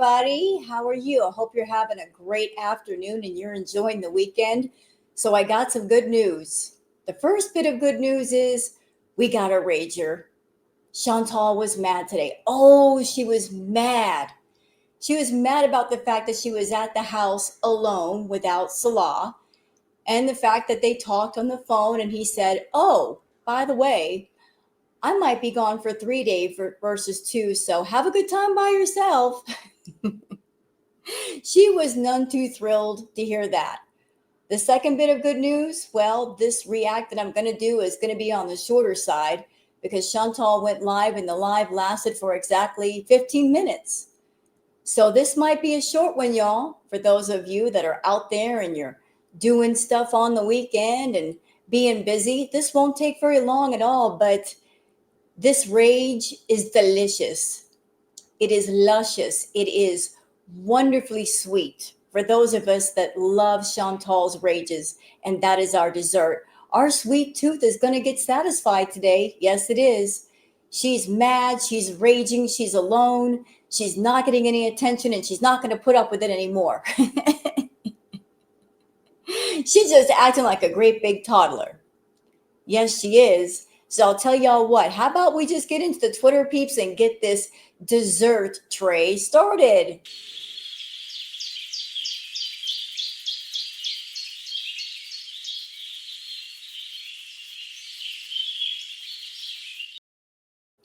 everybody. How are you? I hope you're having a great afternoon and you're enjoying the weekend. So, I got some good news. The first bit of good news is we got a rager. Chantal was mad today. Oh, she was mad. She was mad about the fact that she was at the house alone without Salah and the fact that they talked on the phone and he said, "Oh, by the way, I might be gone for 3 days versus two, so have a good time by yourself." She was none too thrilled to hear that. The second bit of good news, well, this react that I'm going to do is going to be on the shorter side because Chantal went live and the live lasted for exactly 15 minutes. So this might be a short one, y'all, for those of you that are out there and you're doing stuff on the weekend and being busy. This won't take very long at all, but this rage is delicious. It is luscious. It is wonderfully sweet for those of us that love Chantal's rages, and that is our dessert. Our sweet tooth is going to get satisfied today. Yes, it is. She's mad. She's raging. She's alone. She's not getting any attention, and she's not going to put up with it anymore. She's just acting like a great big toddler. Yes, she is. So I'll tell y'all what, how about we just get into the Twitter peeps and get this dessert tray started?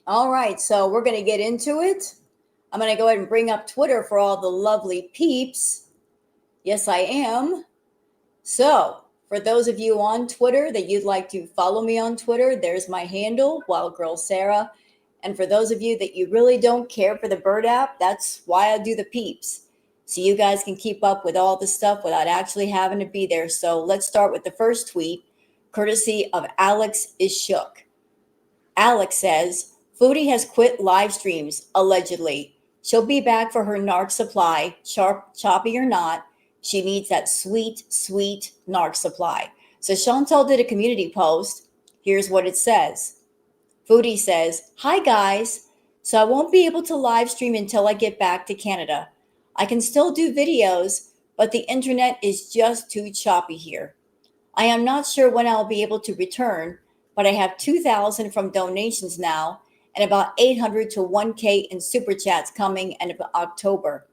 All right, so we're going to get into it. I'm going to go ahead and bring up Twitter for all the lovely peeps. Yes, I am. So, for those of you on Twitter that you'd like to follow me on Twitter, there's my handle, Wild Girl Sarah. And for those of you that you really don't care for the Bird app, that's why I do the peeps. So you guys can keep up with all the stuff without actually having to be there. So let's start with the first tweet, courtesy of Alex is Shook. Alex says, Foodie has quit live streams, allegedly. She'll be back for her narc supply, choppy or not. She needs that sweet, sweet narc supply. So Chantel did a community post. Here's what it says. Foodie says, hi guys. So I won't be able to live stream until I get back to Canada. I can still do videos, but the internet is just too choppy here. I am not sure when I'll be able to return, but I have 2,000 from donations now and about 800 to 1K in super chats coming in October.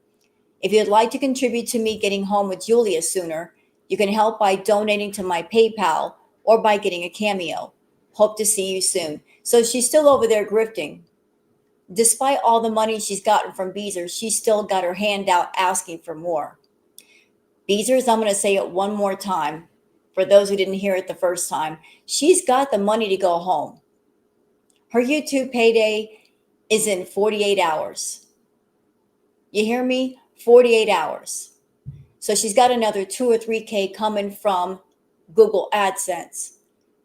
If you'd like to contribute to me getting home with Julia sooner, you can help by donating to my PayPal or by getting a cameo. Hope to see you soon. So she's still over there grifting. Despite all the money she's gotten from Beezers, she's still got her hand out asking for more. Beezers, I'm going to say it one more time. For those who didn't hear it the first time, she's got the money to go home. Her YouTube payday is in 48 hours. You hear me? 48 hours. So she's got another 2 or 3K coming from Google AdSense.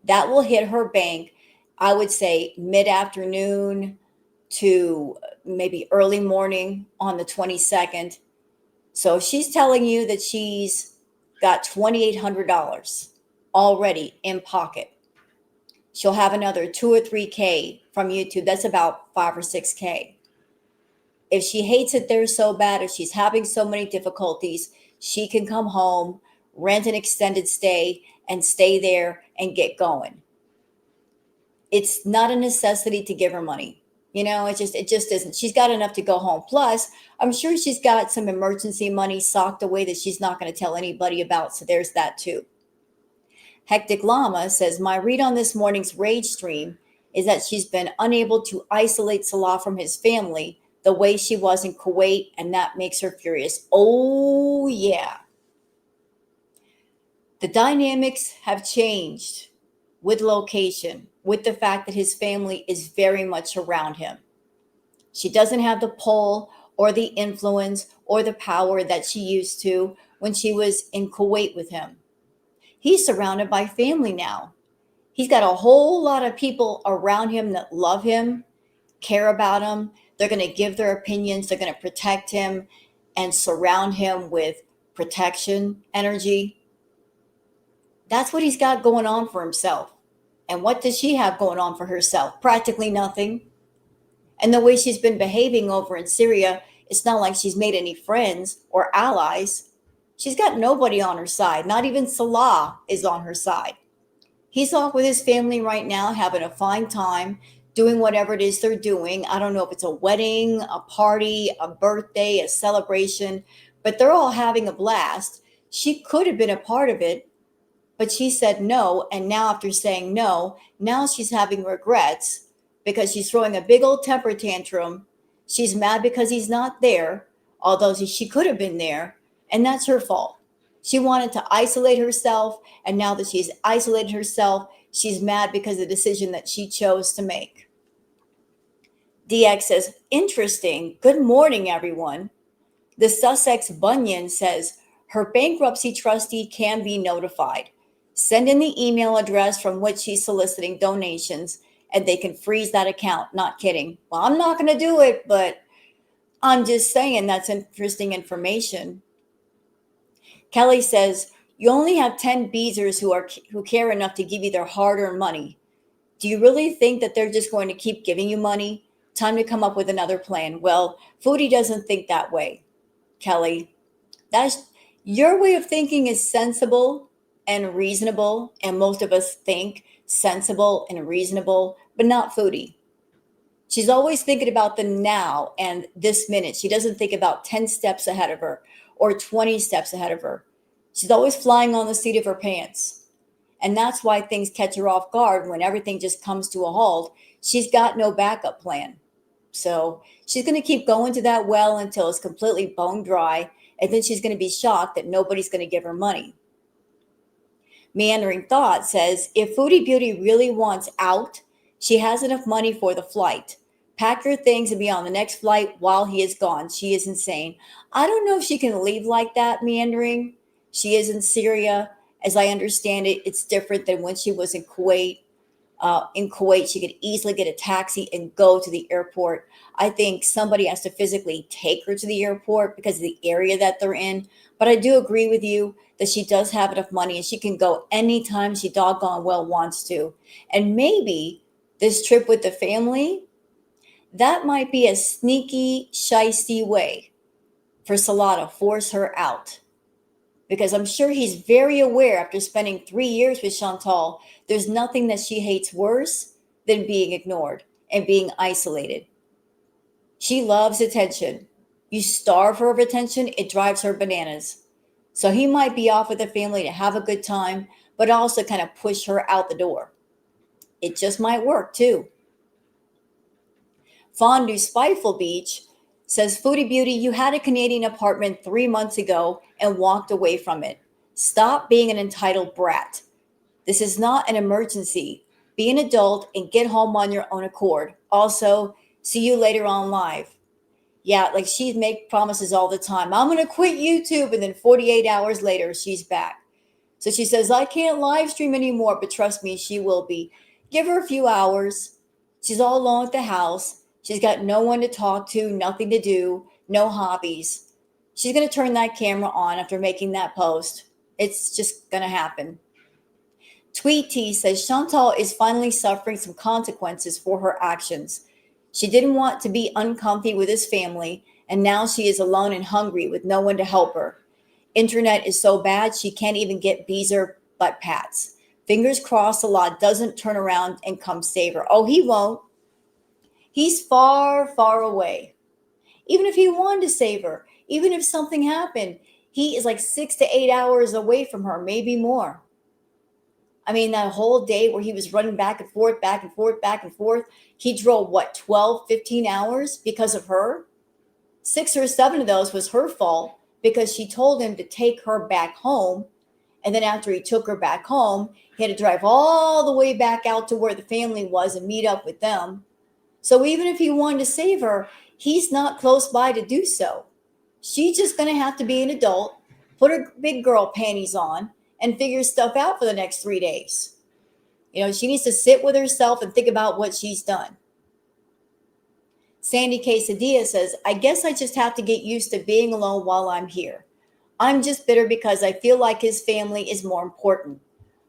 That will hit her bank, I would say, mid-afternoon to maybe early morning on the 22nd. So she's telling you that she's got $2,800 already in pocket. She'll have another 2 or 3K from YouTube. That's about 5 or 6K. If she hates it there so bad, if she's having so many difficulties, she can come home, rent an extended stay, and stay there and get going. It's not a necessity to give her money. You know, it just isn't. She's got enough to go home. Plus, I'm sure she's got some emergency money socked away that she's not going to tell anybody about. So there's that too. Hectic Llama says, my read on this morning's rage stream is that she's been unable to isolate Salah from his family the way she was in Kuwait, and that makes her furious. Oh, yeah. The dynamics have changed with location, with the fact that his family is very much around him. She doesn't have the pull or the influence or the power that she used to when she was in Kuwait with him. He's surrounded by family now. He's got a whole lot of people around him that love him, care about him. They're going to give their opinions. They're going to protect him and surround him with protection energy. That's what he's got going on for himself. And what does she have going on for herself? Practically nothing. And the way she's been behaving over in Syria, It's not like she's made any friends or allies. She's got nobody on her side. Not even Salah is on her side. He's off with his family right now, having a fine time, doing whatever it is they're doing. I don't know if it's a wedding, a party, a birthday, a celebration, but they're all having a blast. She could have been a part of it, but she said no. And now, after saying no, now she's having regrets because she's throwing a big old temper tantrum. She's mad because he's not there, although she could have been there. And that's her fault. She wanted to isolate herself. And now that she's isolated herself, she's mad because of the decision that she chose to make. DX says, interesting. Good morning, everyone. The Sussex Bunyan says, her bankruptcy trustee can be notified. Send in the email address from which she's soliciting donations, and they can freeze that account. Not kidding. Well, I'm not going to do it, but I'm just saying that's interesting information. Kelly says, you only have 10 beezers who care enough to give you their hard-earned money. Do you really think that they're just going to keep giving you money? Time to come up with another plan. Well, Foodie doesn't think that way, Kelly. That's your way of thinking is sensible and reasonable, and most of us think sensible and reasonable, but not Foodie. She's always thinking about the now and this minute. She doesn't think about 10 steps ahead of her or 20 steps ahead of her. She's always flying on the seat of her pants. And that's why things catch her off guard when everything just comes to a halt. She's got no backup plan. So she's going to keep going to that well until it's completely bone dry. And then she's going to be shocked that nobody's going to give her money. Meandering Thought says, if Foodie Beauty really wants out, she has enough money for the flight. Pack your things and be on the next flight while he is gone. She is insane. I don't know if she can leave like that, Meandering. She is in Syria. As I understand it, it's different than when she was in Kuwait. In Kuwait, she could easily get a taxi and go to the airport. I think somebody has to physically take her to the airport because of the area that they're in. But I do agree with you that she does have enough money and she can go anytime she doggone well wants to. And maybe this trip with the family, that might be a sneaky, shisty way for Salah to force her out. Because I'm sure he's very aware after spending 3 years with Shantel, there's nothing that she hates worse than being ignored and being isolated. She loves attention. You starve her of attention, it drives her bananas. So he might be off with the family to have a good time, but also kind of push her out the door. It just might work too. Fondue Spiteful Beach says, Foodie Beauty, you had a Canadian apartment 3 months ago and walked away from it. Stop being an entitled brat. This is not an emergency. Be an adult and get home on your own accord. Also, see you later on live. Yeah, like she make promises all the time. I'm going to quit YouTube. And then 48 hours later, she's back. So she says, I can't live stream anymore, but trust me, she will be. Give her a few hours. She's all alone at the house. She's got no one to talk to, nothing to do, no hobbies. She's going to turn that camera on after making that post. It's just going to happen. Tweet T says, Chantal is finally suffering some consequences for her actions. She didn't want to be uncomfy with his family, and now she is alone and hungry with no one to help her. Internet is so bad she can't even get Beezer butt pats. Fingers crossed Salah doesn't turn around and come save her. Oh, he won't. He's far, far away. Even if he wanted to save her, even if something happened, he is like 6 to 8 hours away from her, maybe more. I mean, that whole day where he was running back and forth, back and forth, back and forth, he drove, 12, 15 hours because of her? 6 or 7 of those was her fault because she told him to take her back home. And then after he took her back home, he had to drive all the way back out to where the family was and meet up with them. So even if he wanted to save her, he's not close by to do so. She's just going to have to be an adult, put her big girl panties on, and figure stuff out for the next 3 days. She needs to sit with herself and think about what she's done. Sandy Quesadilla says, I guess I just have to get used to being alone while I'm here. I'm just bitter because I feel like his family is more important.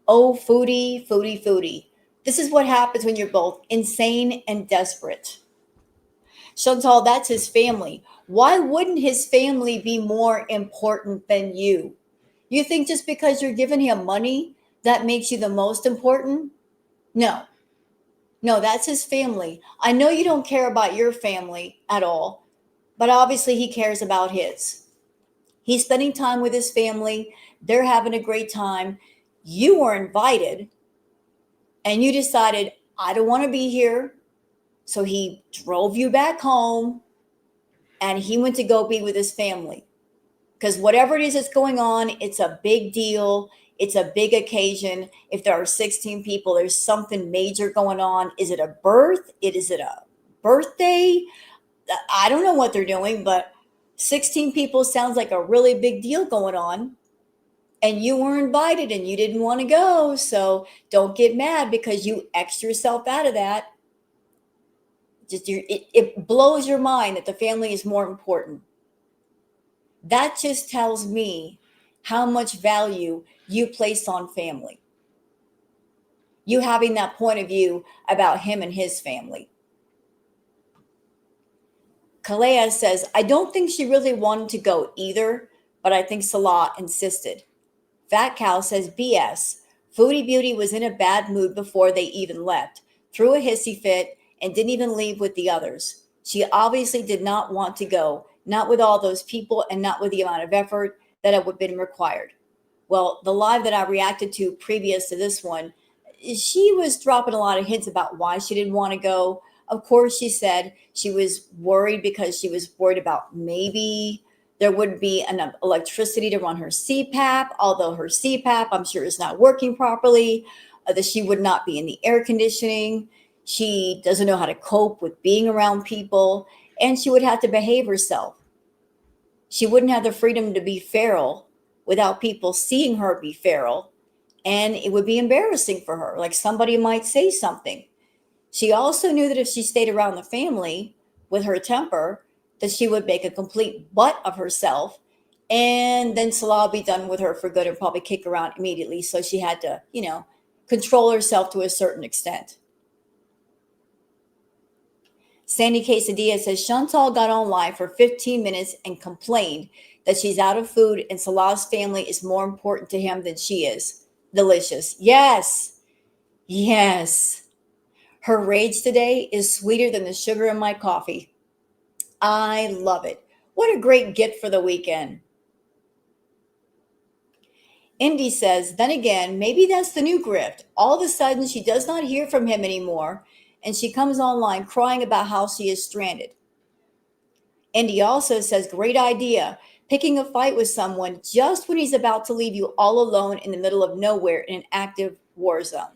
Oh, Foodie, Foodie, Foodie. This is what happens when you're both insane and desperate. Chantal, that's his family. Why wouldn't his family be more important than you? You think just because you're giving him money, that makes you the most important? No, no, that's his family. I know you don't care about your family at all, but obviously he cares about his. He's spending time with his family. They're having a great time. You were invited and you decided, I don't want to be here. So he drove you back home and he went to go be with his family. Because whatever it is that's going on, it's a big deal. It's a big occasion. If there are 16 people, there's something major going on. Is it a birth? Is it a birthday? I don't know what they're doing, but 16 people sounds like a really big deal going on. And you were invited and you didn't want to go. So don't get mad because you X'd yourself out of that. It blows your mind that the family is more important. That just tells me how much value you place on family. You having that point of view about him and his family. Kalea says, I don't think she really wanted to go either, but I think Salah insisted. Fat Cow says, BS. Foodie Beauty was in a bad mood before they even left, threw a hissy fit, and didn't even leave with the others. She obviously did not want to go, not with all those people and not with the amount of effort that would have been required. Well, the live that I reacted to previous to this one, she was dropping a lot of hints about why she didn't want to go. Of course, she said she was worried because she was worried about maybe there wouldn't be enough electricity to run her CPAP, although her CPAP, I'm sure, is not working properly, that she would not be in the air conditioning. She doesn't know how to cope with being around people, and she would have to behave herself. She wouldn't have the freedom to be feral without people seeing her be feral, and it would be embarrassing for her. Like somebody might say something. She also knew that if she stayed around the family with her temper, that she would make a complete butt of herself, and then Salah would be done with her for good and probably kick her out immediately. So she had to, control herself to a certain extent. Sandy Quesadilla says Shantel got on live for 15 minutes and complained that she's out of food and Salah's family is more important to him than she is. Delicious. Yes. Yes. Her rage today is sweeter than the sugar in my coffee. I love it. What a great gift for the weekend. Indy says, then again, maybe that's the new grift. All of a sudden, she does not hear from him anymore, and she comes online crying about how she is stranded. Indy also says, great idea, picking a fight with someone just when he's about to leave you all alone in the middle of nowhere in an active war zone.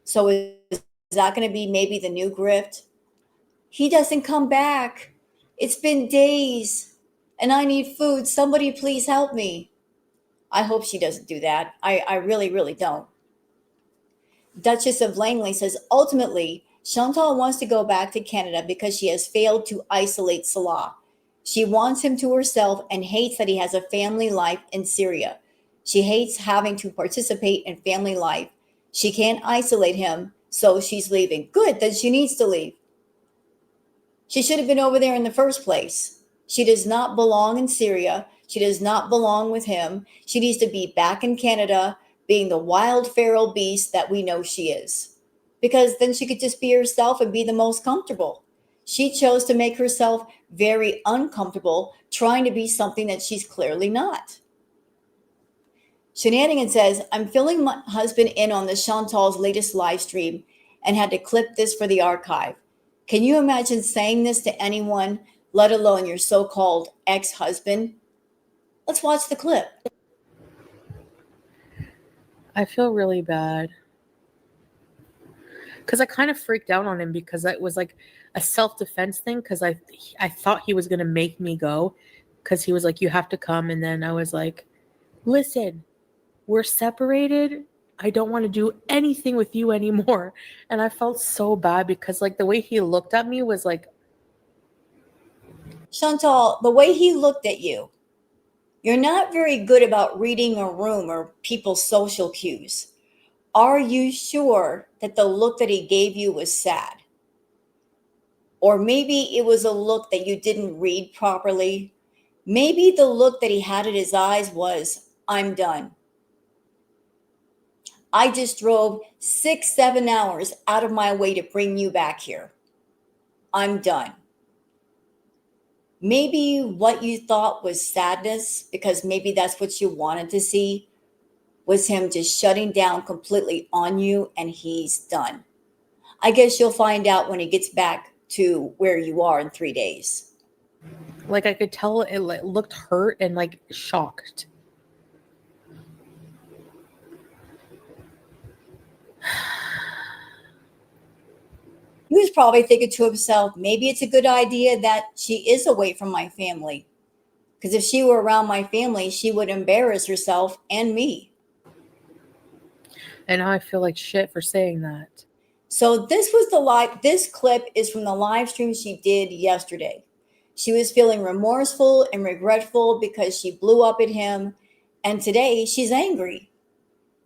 So is that going to be maybe the new grift? He doesn't come back. It's been days and I need food. Somebody please help me. I hope she doesn't do that. I really, really don't. Duchess of Langley says, ultimately, Chantal wants to go back to Canada because she has failed to isolate Salah. She wants him to herself and hates that he has a family life in Syria. She hates having to participate in family life. She can't isolate him, so she's leaving. Good, then she needs to leave. She should have been over there in the first place. She does not belong in Syria. She does not belong with him. She needs to be back in Canada, being the wild feral beast that we know she is. Because then she could just be herself and be the most comfortable. She chose to make herself very uncomfortable, trying to be something that she's clearly not. Shenanigan says, I'm filling my husband in on the Chantal's latest live stream and had to clip this for the archive. Can you imagine saying this to anyone, let alone your so-called ex-husband? Let's watch the clip. I feel really bad. Because I kind of freaked out on him because it was like a self-defense thing because I thought he was going to make me go because he was like, you have to come. And then I was like, listen, we're separated. I don't want to do anything with you anymore. And I felt so bad because like the way he looked at me was like, Chantal, the way he looked at you, you're not very good about reading a room or people's social cues. Are you sure that the look that he gave you was sad? Or maybe it was a look that you didn't read properly. Maybe the look that he had in his eyes was, I'm done. I just drove 6, 7 hours out of my way to bring you back here. I'm done. Maybe what you thought was sadness, because maybe that's what you wanted to see, was him just shutting down completely on you and he's done. I guess you'll find out when he gets back to where you are in 3 days. Like I could tell it looked hurt and like shocked. He was probably thinking to himself, maybe it's a good idea that she is away from my family. Because if she were around my family, she would embarrass herself and me. And now I feel like shit for saying that. So this clip is from the live stream she did yesterday. She was feeling remorseful and regretful because she blew up at him. And today she's angry.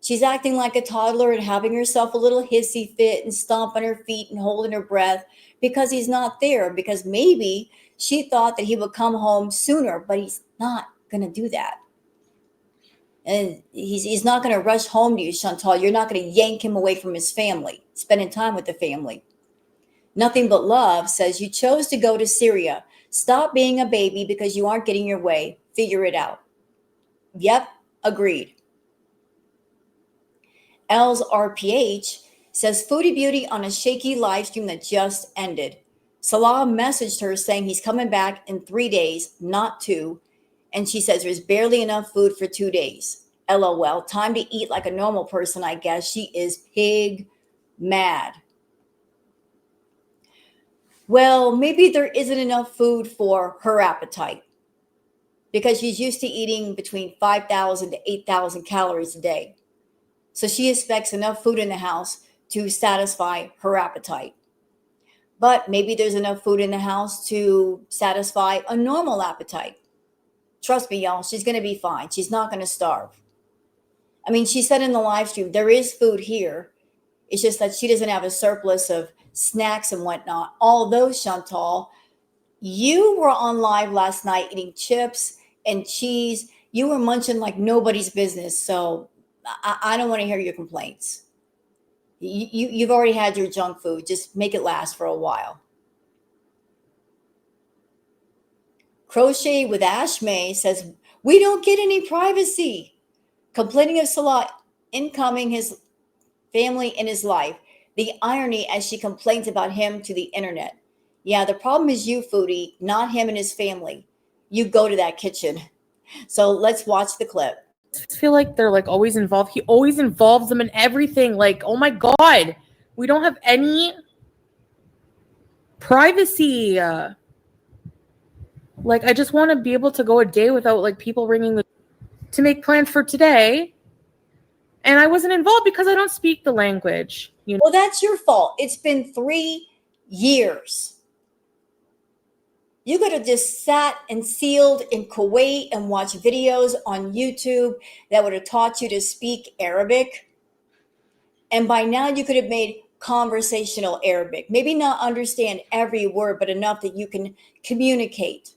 She's acting like a toddler and having herself a little hissy fit and stomping her feet and holding her breath because he's not there. Because maybe she thought that he would come home sooner, but he's not going to do that. And he's not going to rush home to you, Chantal. You're not going to yank him away from his family, spending time with the family. Nothing But Love says you chose to go to Syria. Stop being a baby because you aren't getting your way. Figure it out. Yep, agreed. L's RPH says Foodie Beauty on a shaky live stream that just ended. Salah messaged her saying he's coming back in 3 days, not 2. And she says there's barely enough food for 2 days. LOL. Time to eat like a normal person, I guess. She is pig mad. Well, maybe there isn't enough food for her appetite because she's used to eating between 5,000 to 8,000 calories a day. So she expects enough food in the house to satisfy her appetite. But maybe there's enough food in the house to satisfy a normal appetite. Trust me, y'all, she's going to be fine. She's not going to starve. I mean, she said in the live stream, there is food here. It's just that she doesn't have a surplus of snacks and whatnot. Although, Chantal, you were on live last night eating chips and cheese. You were munching like nobody's business. So I don't want to hear your complaints. You've already had your junk food. Just make it last for a while. Crochet with Ashmay says, we don't get any privacy. Complaining of Salah incoming his family in his life. The irony as she complains about him to the internet. Yeah, the problem is you, Foodie, not him and his family. You go to that kitchen. So let's watch the clip. I feel like they're like always involved. He always involves them in everything. Like, oh my God, we don't have any privacy. Like, I just want to be able to go a day without like people ringing to make plans for today. And I wasn't involved because I don't speak the language. You know? Well, that's your fault. It's been 3 years. You could have just sat and sealed in Kuwait and watched videos on YouTube that would have taught you to speak Arabic. And by now you could have made conversational Arabic. Maybe not understand every word, but enough that you can communicate.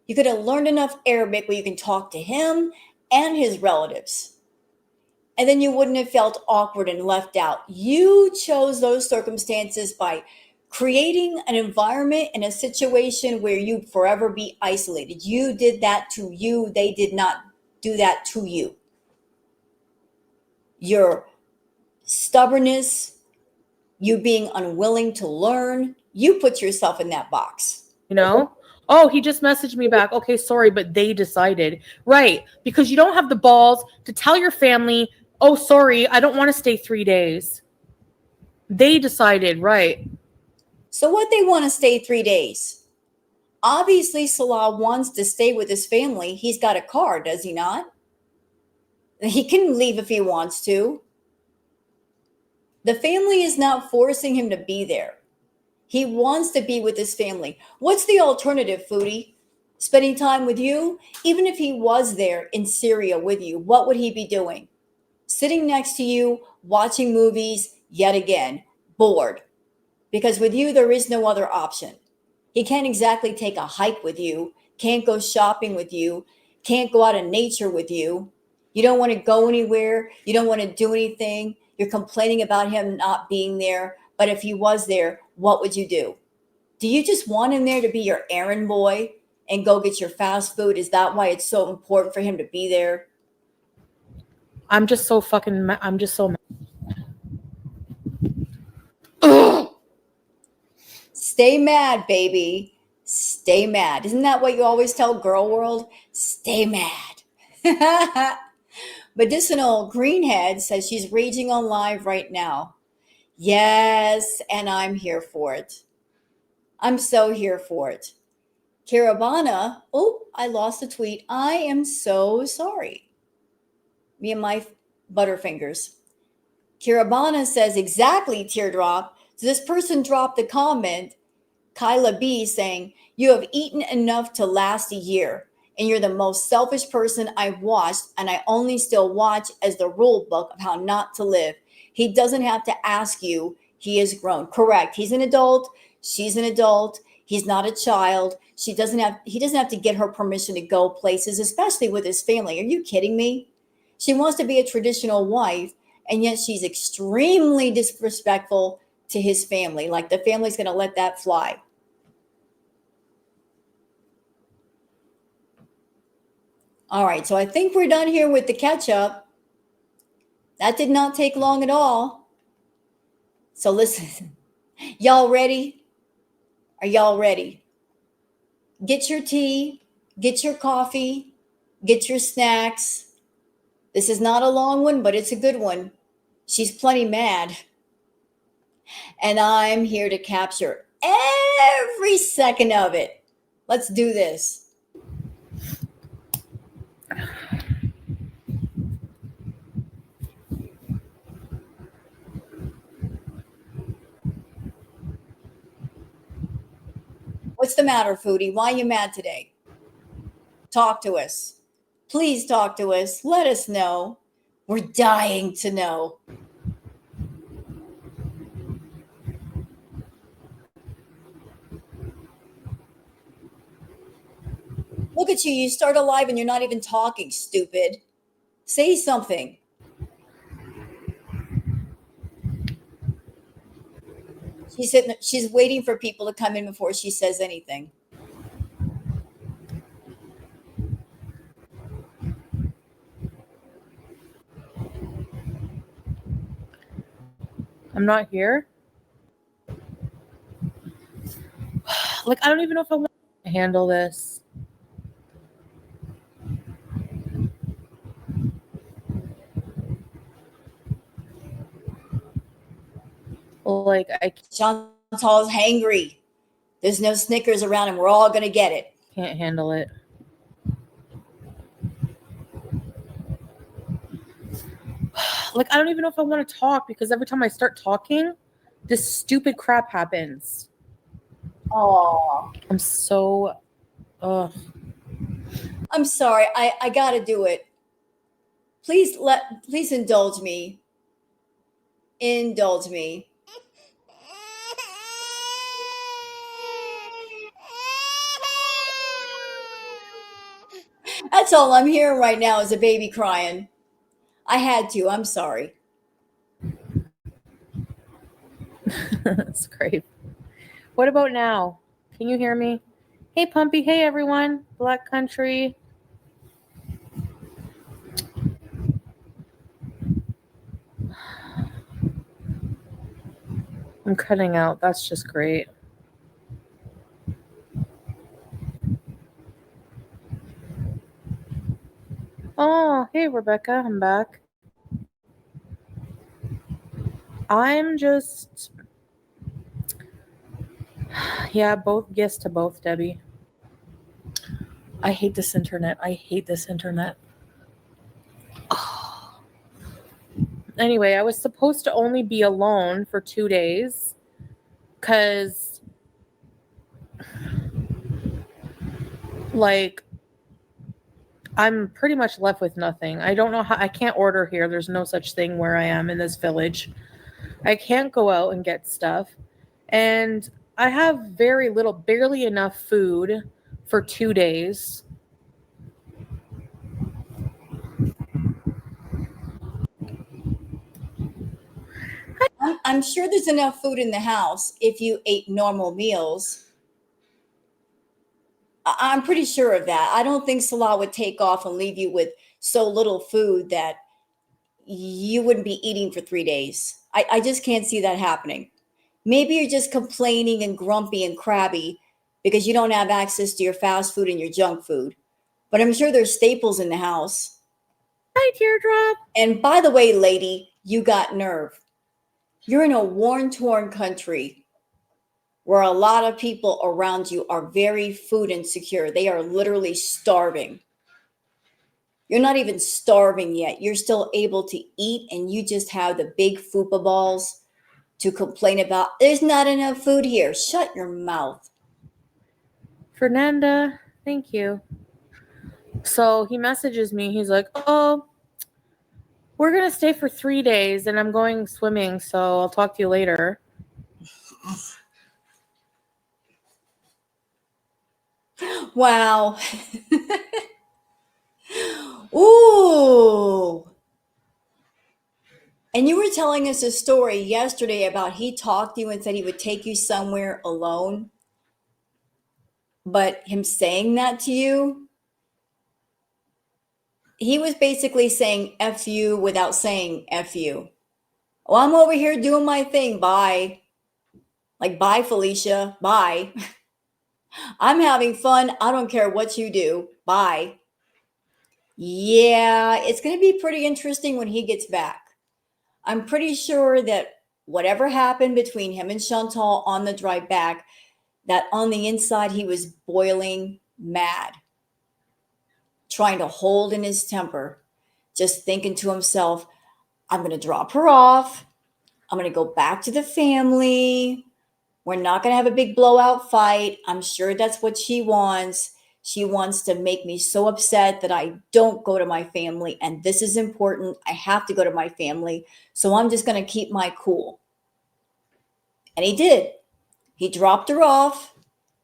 You could have learned enough Arabic where you can talk to him and his relatives. And then you wouldn't have felt awkward and left out. You chose those circumstances by creating an environment and a situation where you'd forever be isolated. You did that to you. They did not do that to you. Your stubbornness, you being unwilling to learn, you put yourself in that box. You know? Oh, he just messaged me back. Okay, sorry, but they decided. Right, because you don't have the balls to tell your family, oh, sorry, I don't want to stay 3 days. They decided, right. So what they want to stay 3 days? Obviously, Salah wants to stay with his family. He's got a car, does he not? He can leave if he wants to. The family is not forcing him to be there. He wants to be with his family. What's the alternative, Foodie? Spending time with you? Even if he was there in Syria with you, what would he be doing? Sitting next to you, watching movies, yet again, bored. because with you, there is no other option. He can't exactly take a hike with you, can't go shopping with you, can't go out in nature with you. You don't want to go anywhere. You don't want to do anything. You're complaining about him not being there. But if he was there, what would you do? Do you just want him there to be your errand boy and go get your fast food? Is that why it's so important for him to be there? I'm just so mad. Stay mad, baby. Stay mad. Isn't that what you always tell girl world? Stay mad. Medicinal Greenhead says she's raging on live right now. Yes, and I'm here for it. I'm so here for it. Caravana, oh, I lost a tweet. I am so sorry. Me and my butterfingers. Caravana says exactly, teardrop. So this person dropped the comment, Kyla B, saying, you have eaten enough to last a year, and you're the most selfish person I've watched, and I only still watch as the rule book of how not to live. He doesn't have to ask you. He is grown. Correct. He's an adult. She's an adult. He's not a child. He doesn't have to get her permission to go places, especially with his family. Are you kidding me? She wants to be a traditional wife, and yet she's extremely disrespectful to his family. Like the family's going to let that fly. All right, so I think we're done here with the catch up. That did not take long at all. So listen, y'all ready? Are y'all ready? Get your tea, get your coffee, get your snacks. This is not a long one, but it's a good one. She's plenty mad. And I'm here to capture every second of it. Let's do this. What's the matter, Foodie? Why are you mad today? Talk to us. Please talk to us. Let us know. We're dying to know. Look at you. You start a live and you're not even talking, stupid. Say something. She's waiting for people to come in before she says anything. I'm not here. Like, I don't even know if I want to handle this. Like, I Chantal's hangry. There's no Snickers around and we're all going to get it. can't handle it. Like, I don't even know if I want to talk because every time I start talking, this stupid crap happens. Oh, I'm so, I'm sorry. I got to do it. Please indulge me. Indulge me. That's all I'm hearing right now is a baby crying. I had to. I'm sorry. That's great. What about now? Can you hear me? Hey, Pumpy. Hey, everyone. Black Country. I'm cutting out. That's just great. Oh, hey, Rebecca. I'm back. I'm just... Yeah, yes to both, Debbie. I hate this internet. I hate this internet. Oh. Anyway, I was supposed to only be alone for 2 days because, like, I'm pretty much left with nothing. I don't know how. I can't order here. There's no such thing where I am in this village. I can't go out and get stuff. And I have very little, barely enough food for 2 days. I'm sure there's enough food in the house if you ate normal meals. I'm pretty sure of that. I don't think Salah would take off and leave you with so little food that you wouldn't be eating for 3 days. I just can't see that happening. Maybe you're just complaining and grumpy and crabby because you don't have access to your fast food and your junk food. But I'm sure there's staples in the house. Hi, Teardrop. And by the way, lady, you got nerve. You're in a war torn country where a lot of people around you are very food insecure. They are literally starving. You're not even starving yet. You're still able to eat, and you just have the big fupa balls to complain about there's not enough food here. Shut your mouth. Fernanda, thank you. So he messages me. He's like, oh, we're going to stay for 3 days and I'm going swimming. So I'll talk to you later. Wow. Ooh. And you were telling us a story yesterday about he talked to you and said he would take you somewhere alone. But him saying that to you, he was basically saying F you without saying F you. Well, I'm over here doing my thing. Bye. Like, bye, Felicia. Bye. I'm having fun. I don't care what you do. Bye. Yeah, it's going to be pretty interesting when he gets back. I'm pretty sure that whatever happened between him and Chantal on the drive back, that on the inside he was boiling mad, trying to hold in his temper, just thinking to himself, I'm going to drop her off. I'm going to go back to the family. We're not going to have a big blowout fight. I'm sure that's what she wants. She wants to make me so upset that I don't go to my family. And this is important. I have to go to my family. So I'm just going to keep my cool. And he did. He dropped her off.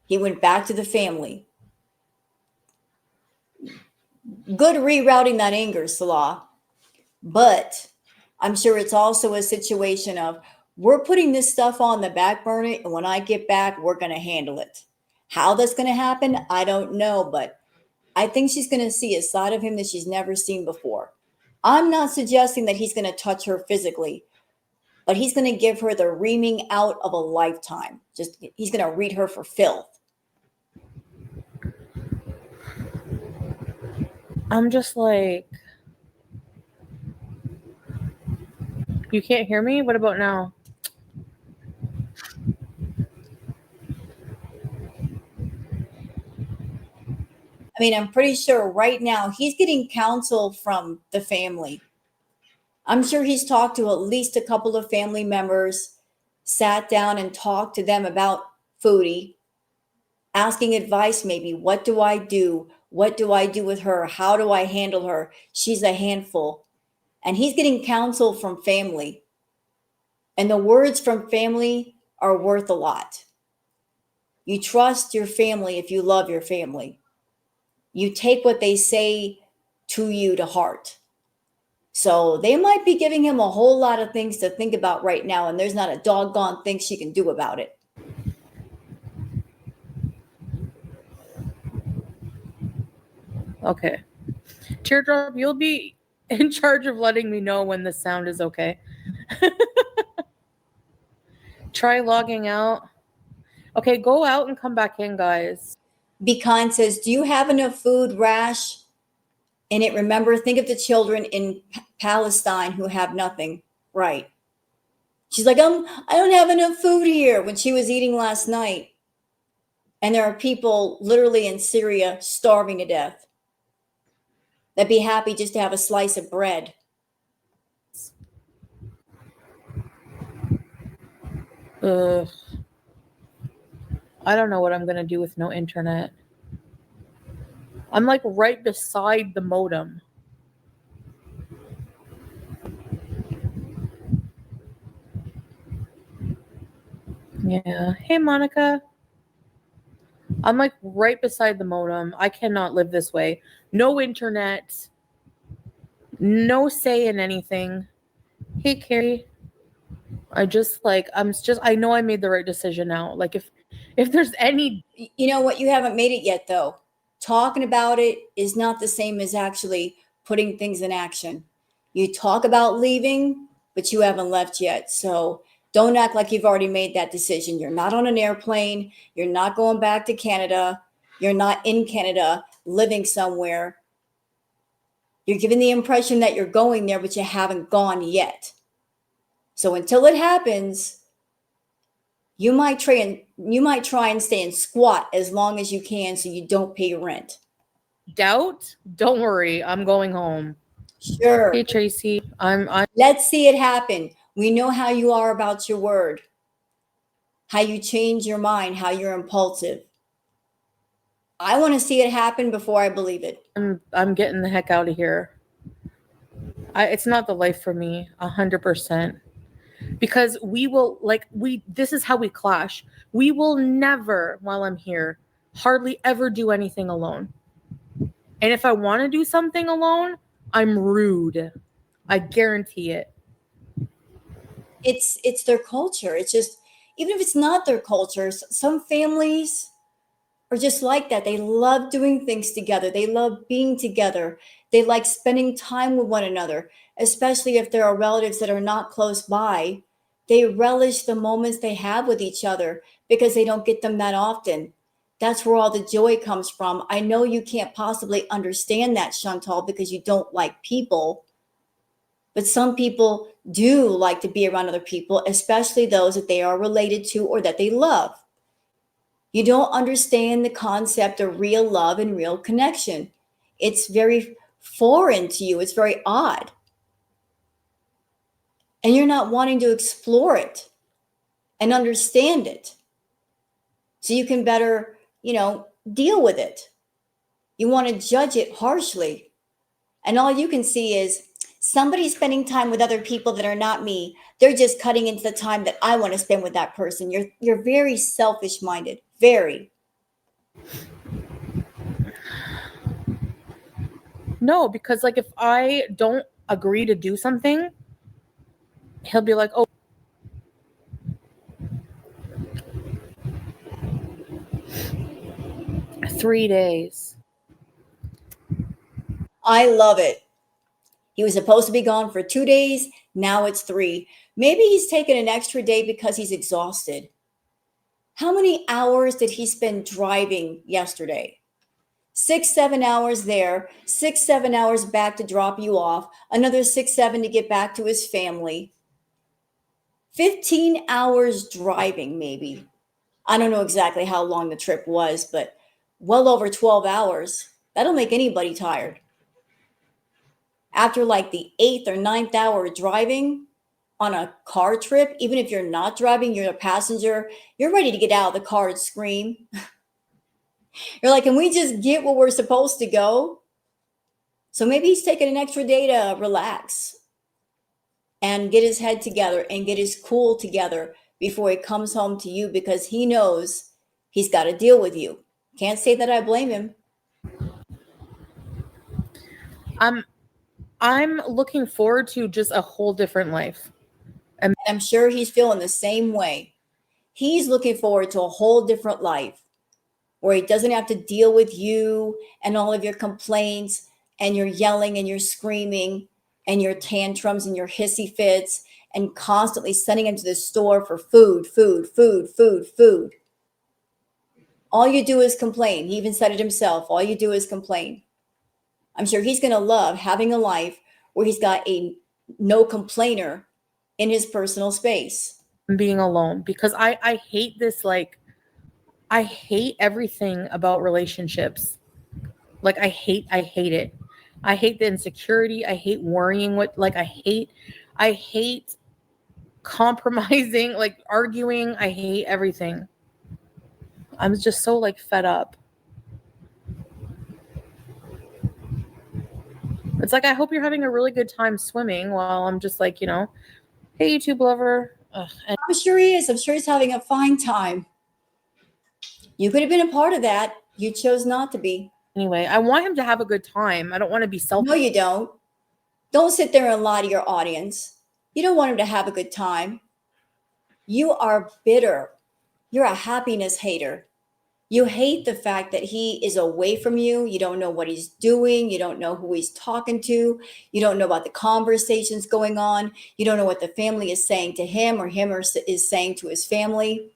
He went back to the family. Good rerouting that anger, Salah. But I'm sure it's also a situation of we're putting this stuff on the back burner. And when I get back, we're going to handle it. How that's going to happen, I don't know. But I think she's going to see a side of him that she's never seen before. I'm not suggesting that he's going to touch her physically, but he's going to give her the reaming out of a lifetime. Just he's going to read her for filth. I'm just like, you can't hear me? What about now? I mean, I'm pretty sure right now he's getting counsel from the family. I'm sure he's talked to at least a couple of family members, sat down and talked to them about Foodie, asking advice maybe. What do I do? What do I do with her? How do I handle her? She's a handful. And he's getting counsel from family. And the words from family are worth a lot. You trust your family if you love your family. You take what they say to you to heart. So they might be giving him a whole lot of things to think about right now, and there's not a doggone thing she can do about it. Okay. Teardrop, you'll be in charge of letting me know when the sound is okay. Try logging out. Okay, go out and come back in, guys. Be Kind says, do you have enough food, Rash? And it, remember, think of the children in Palestine who have nothing. Right. She's like, I don't have enough food here when she was eating last night. And there are people literally in Syria starving to death. That'd be happy just to have a slice of bread. Ugh. I don't know what I'm going to do with no internet. I'm like right beside the modem. Yeah. Hey, Monica. I'm like right beside the modem. I cannot live this way. No internet. No say in anything. Hey, Carrie. I know I made the right decision now. Like if there's any. You know what? You haven't made it yet, though. Talking about it is not the same as actually putting things in action. You talk about leaving, but you haven't left yet. So don't act like you've already made that decision. You're not on an airplane. You're not going back to Canada. You're not in Canada living somewhere. You're giving the impression that you're going there, but you haven't gone yet. So until it happens, you might try and stay in squat as long as you can so you don't pay rent. Doubt? Don't worry. I'm going home. Sure. Hey, Tracy. I'm Let's see it happen. We know how you are about your word, how you change your mind, how you're impulsive. I want to see it happen before I believe it. I'm getting the heck out of here. It's not the life for me, 100%. Because this is how we clash. We will never, while I'm here, hardly ever do anything alone. And if I want to do something alone, I'm rude. I guarantee it. It's their culture. It's just, even if it's not their culture, some families are just like that. They love doing things together. They love being together. They like spending time with one another, especially if there are relatives that are not close by. They relish the moments they have with each other because they don't get them that often. That's where all the joy comes from. I know you can't possibly understand that, Chantal, because you don't like people. But some people do like to be around other people, especially those that they are related to or that they love. You don't understand the concept of real love and real connection. It's very foreign to you, it's very odd. And you're not wanting to explore it and understand it so you can better, deal with it. You want to judge it harshly. And all you can see is somebody spending time with other people that are not me. They're just cutting into the time that I want to spend with that person. You're very selfish minded. Very. No, because like if I don't agree to do something, he'll be like, "Oh, 3 days." I love it. He was supposed to be gone for 2 days. Now it's 3. Maybe he's taken an extra day because he's exhausted. How many hours did he spend driving yesterday? 6, 7 hours there, 6, 7 hours back to drop you off, another 6, 7 to get back to his family. 15 hours driving, maybe. I don't know exactly how long the trip was, but well over 12 hours. That'll make anybody tired. After like the eighth or ninth hour driving on a car trip, even if you're not driving, you're a passenger, you're ready to get out of the car and scream. You're like, can we just get where we're supposed to go? So maybe he's taking an extra day to relax and get his head together and get his cool together before he comes home to you because he knows he's got to deal with you. Can't say that I blame him. I'm looking forward to just a whole different life. And I'm sure he's feeling the same way. He's looking forward to a whole different life where he doesn't have to deal with you and all of your complaints and your yelling and your screaming and your tantrums and your hissy fits and constantly sending him to the store for food, food, food, food, food. All you do is complain. He even said it himself. All you do is complain. I'm sure he's going to love having a life where he's got a no complainer in his personal space. Being alone, because I hate this, like I hate everything about relationships. Like I hate it. I hate the insecurity. I hate worrying I hate compromising, like arguing. I hate everything. I'm just so like fed up. It's like I hope you're having a really good time swimming while I'm just like, hey YouTube lover, And I'm sure he is. I'm sure he's having a fine time. You could have been a part of that. You chose not to be. anyway, I want him to have a good time. I don't want to be selfish. No, you don't. Don't sit there and lie to your audience. You don't want him to have a good time. You are bitter. You're a happiness hater. You hate the fact that he is away from you. You don't know what he's doing. You don't know who he's talking to. You don't know about the conversations going on. You don't know what the family is saying to him or is saying to his family.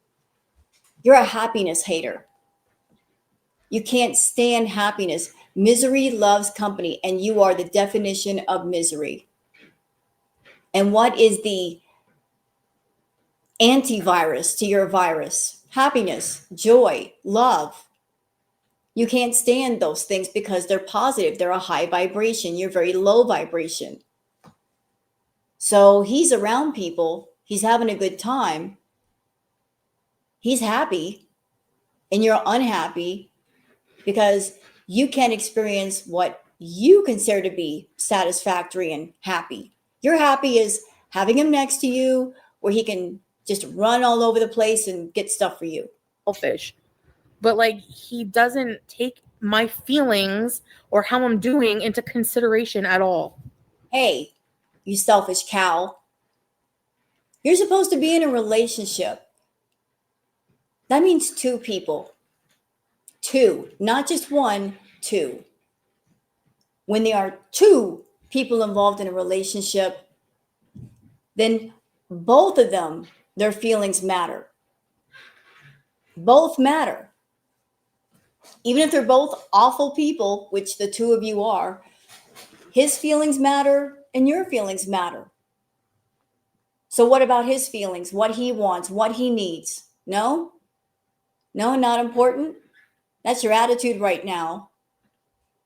You're a happiness hater. You can't stand happiness. Misery loves company, and you are the definition of misery. And what is the antivirus to your virus? Happiness, joy, love. You can't stand those things because they're positive. They're a high vibration. You're very low vibration. So he's around people. He's having a good time. He's happy. And you're unhappy because you can't experience what you consider to be satisfactory and happy. Your happy is having him next to you where he can just run all over the place and get stuff for you. Selfish. But like he doesn't take my feelings or how I'm doing into consideration at all. Hey, you selfish cow. You're supposed to be in a relationship. That means two people. Two, not just one, two. When there are two people involved in a relationship, then both of them, their feelings matter. Both matter. Even if they're both awful people, which the two of you are, his feelings matter and your feelings matter. So what about his feelings? What he wants, what he needs? No? No, not important? That's your attitude right now.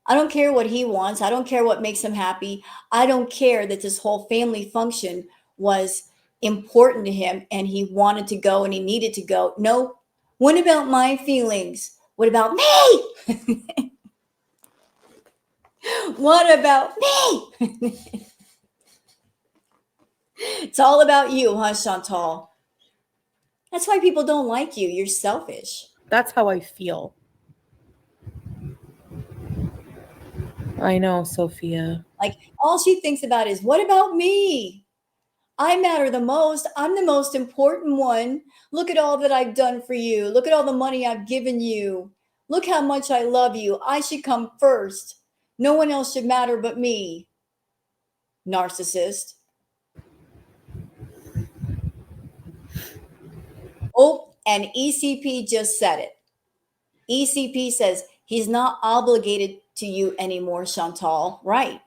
I don't care what he wants. I don't care what makes him happy. I don't care that this whole family function was important to him and he wanted to go and he needed to go. No. What about my feelings? What about me? What about me? It's all about you, huh, Chantal? That's why people don't like you. You're selfish. That's how I feel. I know, Sophia. Like all she thinks about is, what about me? I matter the most. I'm the most important one. Look at all that I've done for you. Look at all the money I've given you. Look how much I love you. I should come first. No one else should matter but me. Narcissist. Oh, and ECP just said it. ECP says he's not obligated to you anymore, Chantal. Right.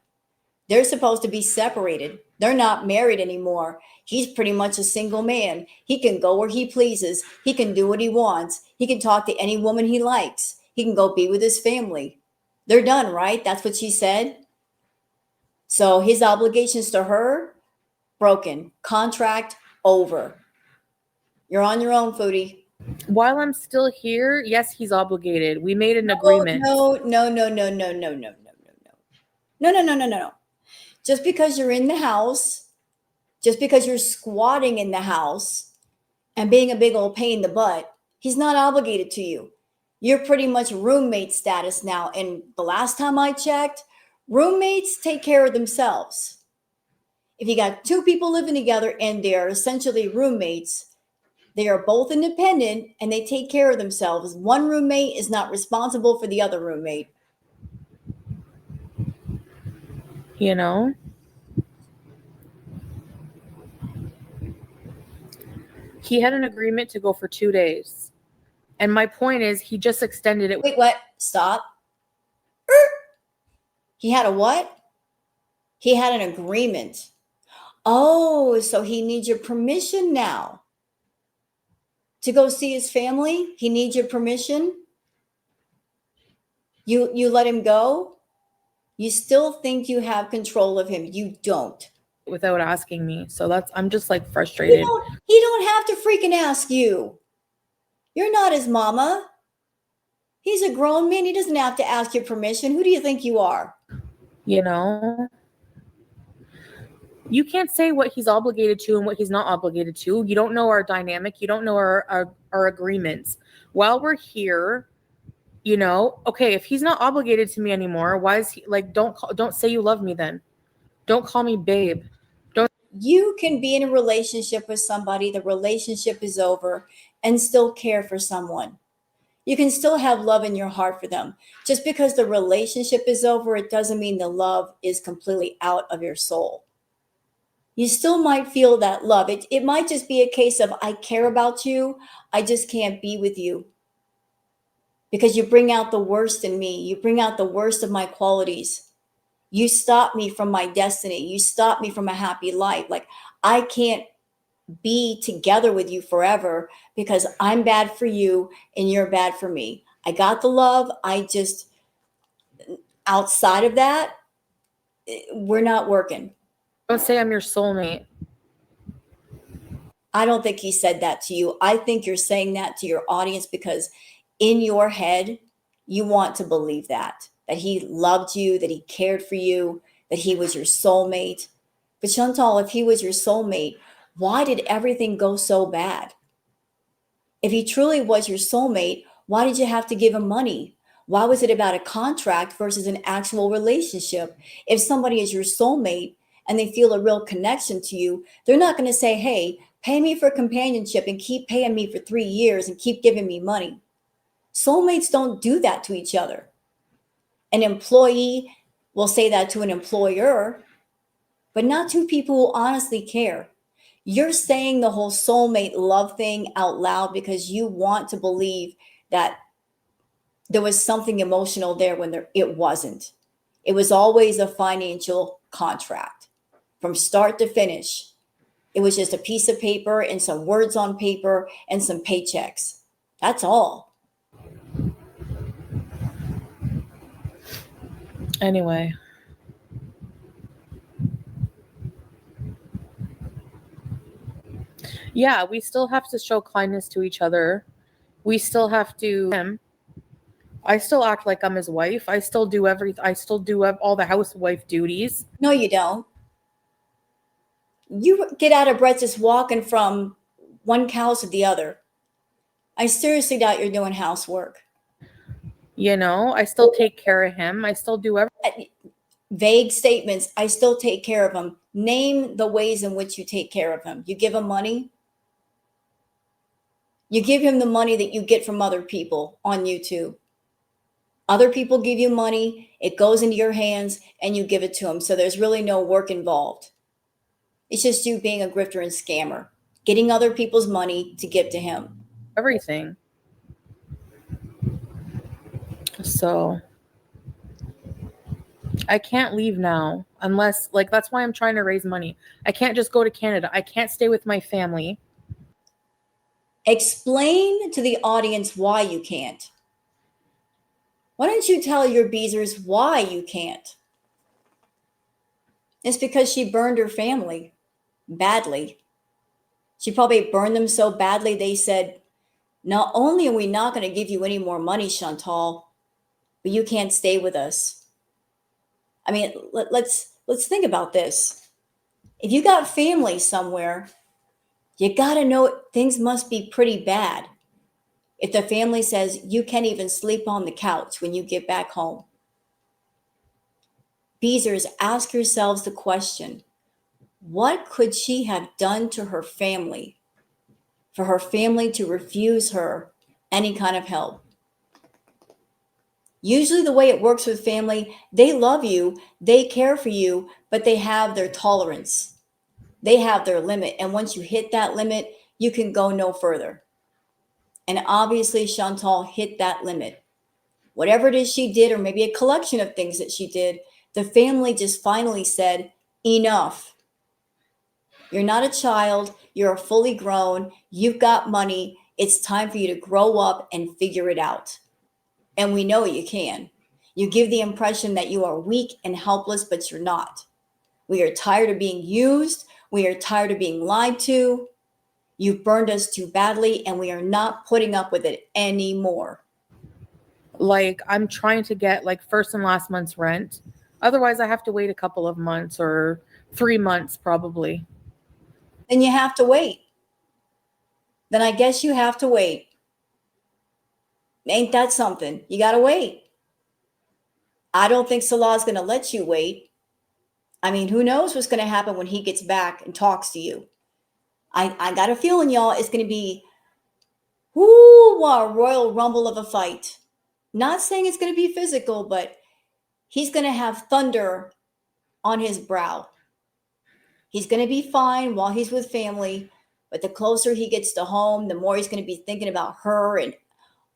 They're supposed to be separated. They're not married anymore. He's pretty much a single man. He can go where he pleases. He can do what he wants. He can talk to any woman he likes. He can go be with his family. They're done, right? That's what she said. So his obligations to her, broken. Contract over. You're on your own, Foodie. While I'm still here, yes, he's obligated. We made an agreement. No. No. Just because you're in the house, just because you're squatting in the house and being a big old pain in the butt, he's not obligated to you. You're pretty much roommate status now. And the last time I checked, roommates take care of themselves. If you got two people living together and they're essentially roommates, they are both independent and they take care of themselves. One roommate is not responsible for the other roommate. You know? He had an agreement to go for 2 days. And my point is, he just extended it. Wait, what? Stop. He had a what? He had an agreement. Oh, so he needs your permission now to go see his family? He needs your permission? You let him go? You still think you have control of him. You don't. Without asking me. So I'm just like frustrated. He don't have to freaking ask you. You're not his mama. He's a grown man. He doesn't have to ask your permission. Who do you think you are? You know? You can't say what he's obligated to and what he's not obligated to. You don't know our dynamic. You don't know our agreements. While we're here, okay, if he's not obligated to me anymore, why is he like, don't say you love me then. Don't call me babe. You can be in a relationship with somebody, the relationship is over, and still care for someone. You can still have love in your heart for them. Just because the relationship is over, it doesn't mean the love is completely out of your soul. You still might feel that love. It might just be a case of, I care about you, I just can't be with you because you bring out the worst in me. You bring out the worst of my qualities. You stop me from my destiny. You stop me from a happy life. Like, I can't be together with you forever because I'm bad for you and you're bad for me. I got the love. Outside of that, we're not working. Don't say I'm your soulmate. I don't think he said that to you. I think you're saying that to your audience because in your head, you want to believe that he loved you, that he cared for you, that he was your soulmate. But Chantal, if he was your soulmate, why did everything go so bad? If he truly was your soulmate, why did you have to give him money? Why was it about a contract versus an actual relationship? If somebody is your soulmate and they feel a real connection to you, they're not going to say, hey, pay me for companionship and keep paying me for 3 years and keep giving me money. Soulmates don't do that to each other. An employee will say that to an employer, but not to people who honestly care. You're saying the whole soulmate love thing out loud because you want to believe that there was something emotional there when it wasn't. It was always a financial contract from start to finish. It was just a piece of paper and some words on paper and some paychecks. That's all. Anyway. Yeah, we still have to show kindness to each other. We still have to. I still act like I'm his wife. I still do everything. I still do all the housewife duties. No, you don't. You get out of breath just walking from one house to the other. I seriously doubt you're doing housework. I still take care of him. I still do everything. Vague statements. I still take care of him. Name the ways in which you take care of him. You give him money. You give him the money that you get from other people on YouTube. Other people give you money, it goes into your hands, and you give it to them. So there's really no work involved. It's just you being a grifter and scammer, getting other people's money to give to him. Everything. So I can't leave now unless, that's why I'm trying to raise money. I can't just go to Canada. I can't stay with my family. Explain to the audience why you can't. Why don't you tell your Beezers why you can't? It's because she burned her family badly. She probably burned them so badly they said, not only are we not going to give you any more money, Chantal, but you can't stay with us. I mean, let's think about this. If you got family somewhere, you got to know things must be pretty bad. If the family says you can't even sleep on the couch when you get back home. Beezers, ask yourselves the question, what could she have done to her family for her family to refuse her any kind of help? Usually the way it works with family, they love you, they care for you, but they have their tolerance. They have their limit. And once you hit that limit, you can go no further. And obviously Chantal hit that limit. Whatever it is she did, or maybe a collection of things that she did, the family just finally said, enough. You're not a child. You're fully grown. You've got money. It's time for you to grow up and figure it out. And we know you can. You give the impression that you are weak and helpless, but you're not. We are tired of being used. We are tired of being lied to. You've burned us too badly, and we are not putting up with it anymore. I'm trying to get first and last month's rent. Otherwise, I have to wait a couple of months or 3 months probably. Then you have to wait. Then I guess you have to wait. Ain't that something? You got to wait. I don't think Salah's going to let you wait. I mean, who knows what's going to happen when he gets back and talks to you? I got a feeling, y'all, it's going to be a royal rumble of a fight. Not saying it's going to be physical, but he's going to have thunder on his brow. He's going to be fine while he's with family, but the closer he gets to home, the more he's going to be thinking about her and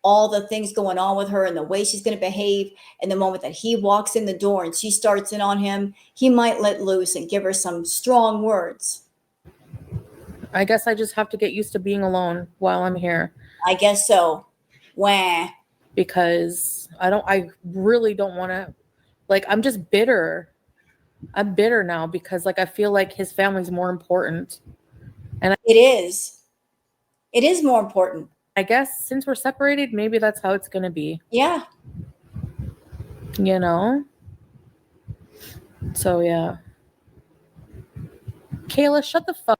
all the things going on with her and the way she's going to behave. And the moment that he walks in the door and she starts in on him, he might let loose and give her some strong words. I guess I just have to get used to being alone while I'm here. I guess so. Wah. Because I really don't want to, like, I'm just bitter. I'm bitter now because, like, I feel like his family's more important. And it is. It is more important. I guess since we're separated, maybe that's how it's going to be. Yeah. You know? So, yeah. Kayla, shut the fuck.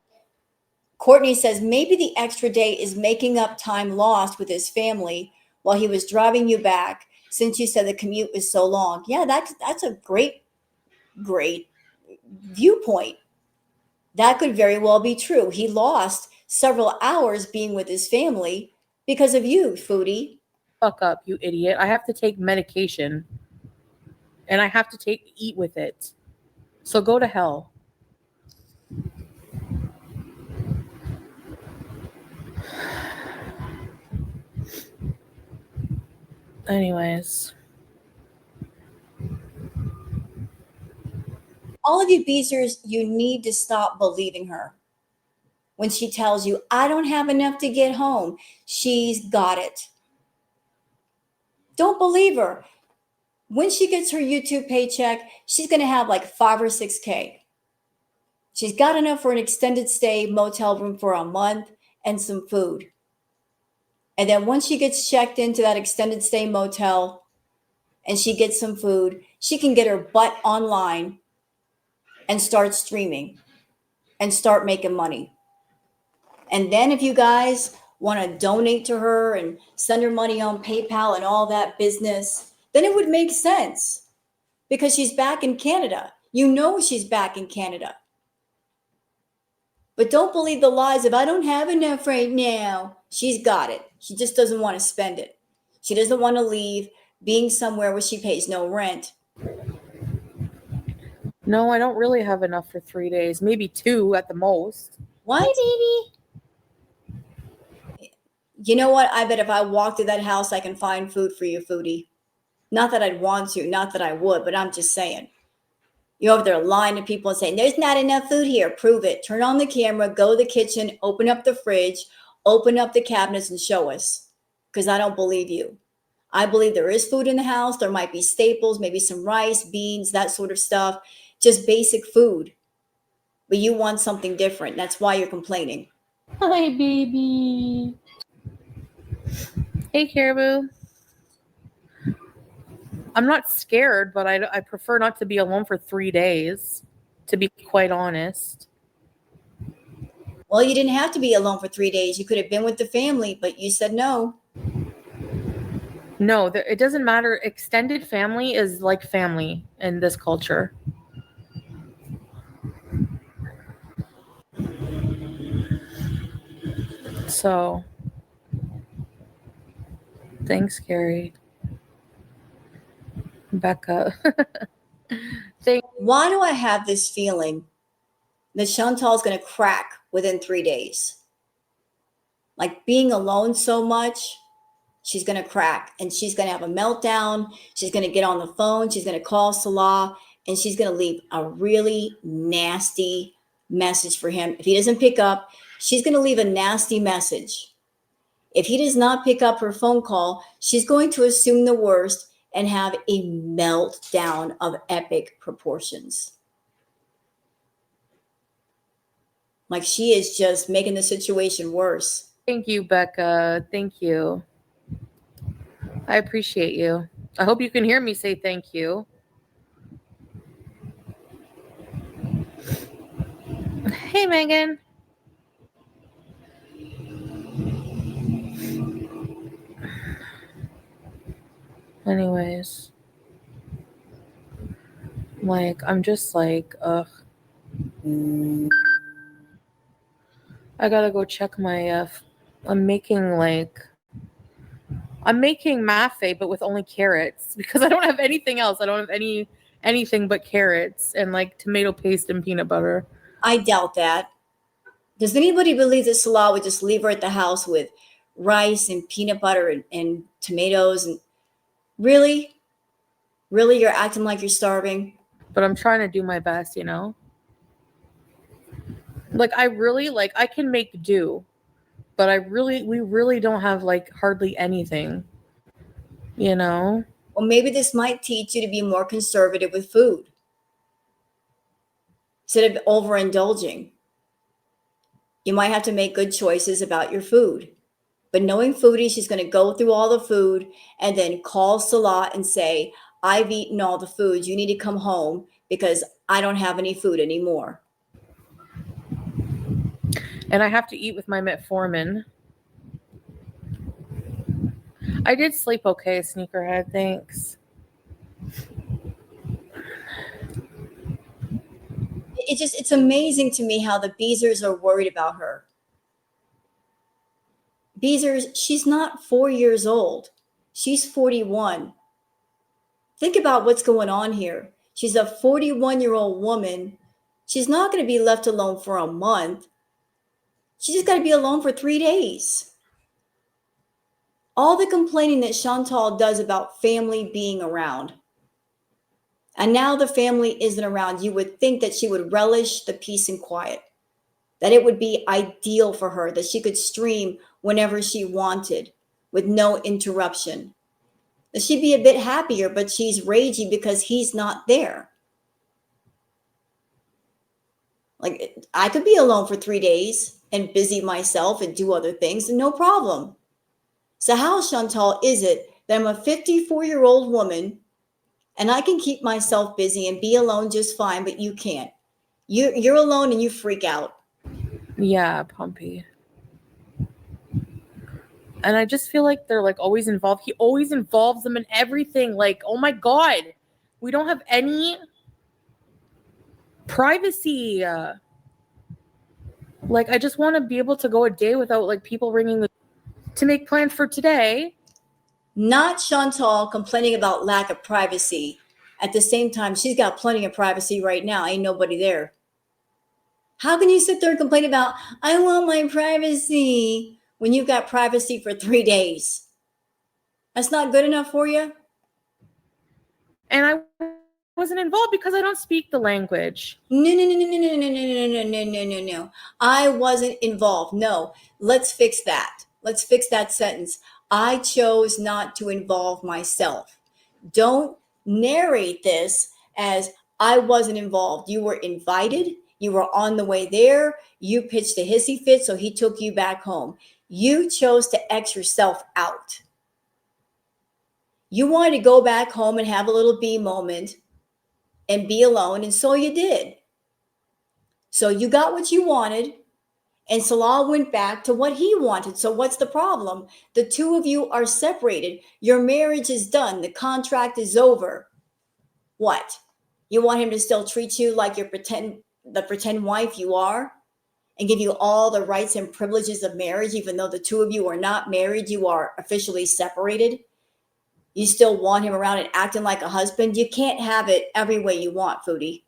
Courtney says maybe the extra day is making up time lost with his family while he was driving you back, since you said the commute was so long. Yeah, that's a great viewpoint. That could very well be true. He lost several hours being with his family because of you, Foodie. Fuck up, you idiot. I have to take medication. And I have to eat with it. So go to hell. Anyways. All of you Beezers, you need to stop believing her. When she tells you, I don't have enough to get home, she's got it. Don't believe her. When she gets her YouTube paycheck, she's going to have like 5 or 6K. She's got enough for an extended stay motel room for a month and some food. And then once she gets checked into that extended stay motel and she gets some food, she can get her butt online and start streaming and start making money. And then if you guys want to donate to her and send her money on PayPal and all that business, then it would make sense because she's back in Canada. You know she's back in Canada. But don't believe the lies of, I don't have enough right now. She's got it. She just doesn't want to spend it. She doesn't want to leave being somewhere where she pays no rent. No, I don't really have enough for 3 days. Maybe 2 at the most. Why, baby? You know what? I bet if I walk through that house, I can find food for you, Foodie. Not that I'd want to, not that I would, but I'm just saying. You're over there lying to people and saying, there's not enough food here. Prove it. Turn on the camera, go to the kitchen, open up the fridge, open up the cabinets and show us. Because I don't believe you. I believe there is food in the house. There might be staples, maybe some rice, beans, that sort of stuff. Just basic food. But you want something different. That's why you're complaining. Hi, baby. Hey, Caribou. I'm not scared, but I prefer not to be alone for 3 days, to be quite honest. Well, you didn't have to be alone for 3 days. You could have been with the family, but you said no. No, it doesn't matter. Extended family is like family in this culture. So, thanks, Carrie. Becca. Why do I have this feeling that Chantal's going to crack within 3 days? Like being alone so much, she's going to crack and she's going to have a meltdown. She's going to get on the phone. She's going to call Salah and she's going to leave a really nasty message for him. If he doesn't pick up, she's going to leave a nasty message. If he does not pick up her phone call, she's going to assume the worst and have a meltdown of epic proportions. Like she is just making the situation worse. Thank you, Becca. Thank you. I appreciate you. I hope you can hear me say thank you. Hey, Megan. Anyways, like, I'm just like, ugh. I gotta go check my, I'm making mafe, but with only carrots because I don't have anything else. I don't have anything but carrots and like tomato paste and peanut butter. I doubt that. Does anybody believe that Salah would just leave her at the house with rice and peanut butter and tomatoes? And really? Really? You're acting like you're starving? But I'm trying to do my best, you know? Like, I can make do, but we really don't have like hardly anything, you know? Well, maybe this might teach you to be more conservative with food instead of overindulging. You might have to make good choices about your food. But knowing Foodie, she's going to go through all the food and then call Salah and say, I've eaten all the food. You need to come home because I don't have any food anymore. And I have to eat with my metformin. I did sleep okay, sneakerhead. Thanks. It's amazing to me how the Beezers are worried about her. Beezers, she's not 4 years old. She's 41. Think about what's going on here. She's a 41-year-old woman. She's not going to be left alone for a month. She's just got to be alone for 3 days. All the complaining that Shantel does about family being around. And now the family isn't around. You would think that she would relish the peace and quiet, that it would be ideal for her, that she could stream whenever she wanted with no interruption. That she'd be a bit happier, but she's raging because he's not there. Like, I could be alone for 3 days and busy myself and do other things, and no problem. So how, Chantal, is it that I'm a 54-year-old woman and I can keep myself busy and be alone just fine, but you can't? You're alone and you freak out. Yeah, Pumpy. And I just feel like they're like always involved. He always involves them in everything. Like, oh my God, we don't have any privacy. Like, I just want to be able to go a day without like people ringing to make plans for today. Not Chantal complaining about lack of privacy. At the same time, she's got plenty of privacy right now. Ain't nobody there. How can you sit there and complain about, I want my privacy, when you've got privacy for 3 days? That's not good enough for you? And I wasn't involved because I don't speak the language. No. I wasn't involved. No, let's fix that. Let's fix that sentence. I chose not to involve myself. Don't narrate this as I wasn't involved. You were invited. You were on the way there. You pitched a hissy fit, so he took you back home. You chose to X yourself out. You wanted to go back home and have a little B moment and be alone, and so you did. So you got what you wanted, and Salah went back to what he wanted. So what's the problem? The two of you are separated. Your marriage is done. The contract is over. What? You want him to still treat you like the pretend wife you are, and give you all the rights and privileges of marriage, even though the two of you are not married, you are officially separated? You still want him around and acting like a husband? You can't have it every way you want, Foodie.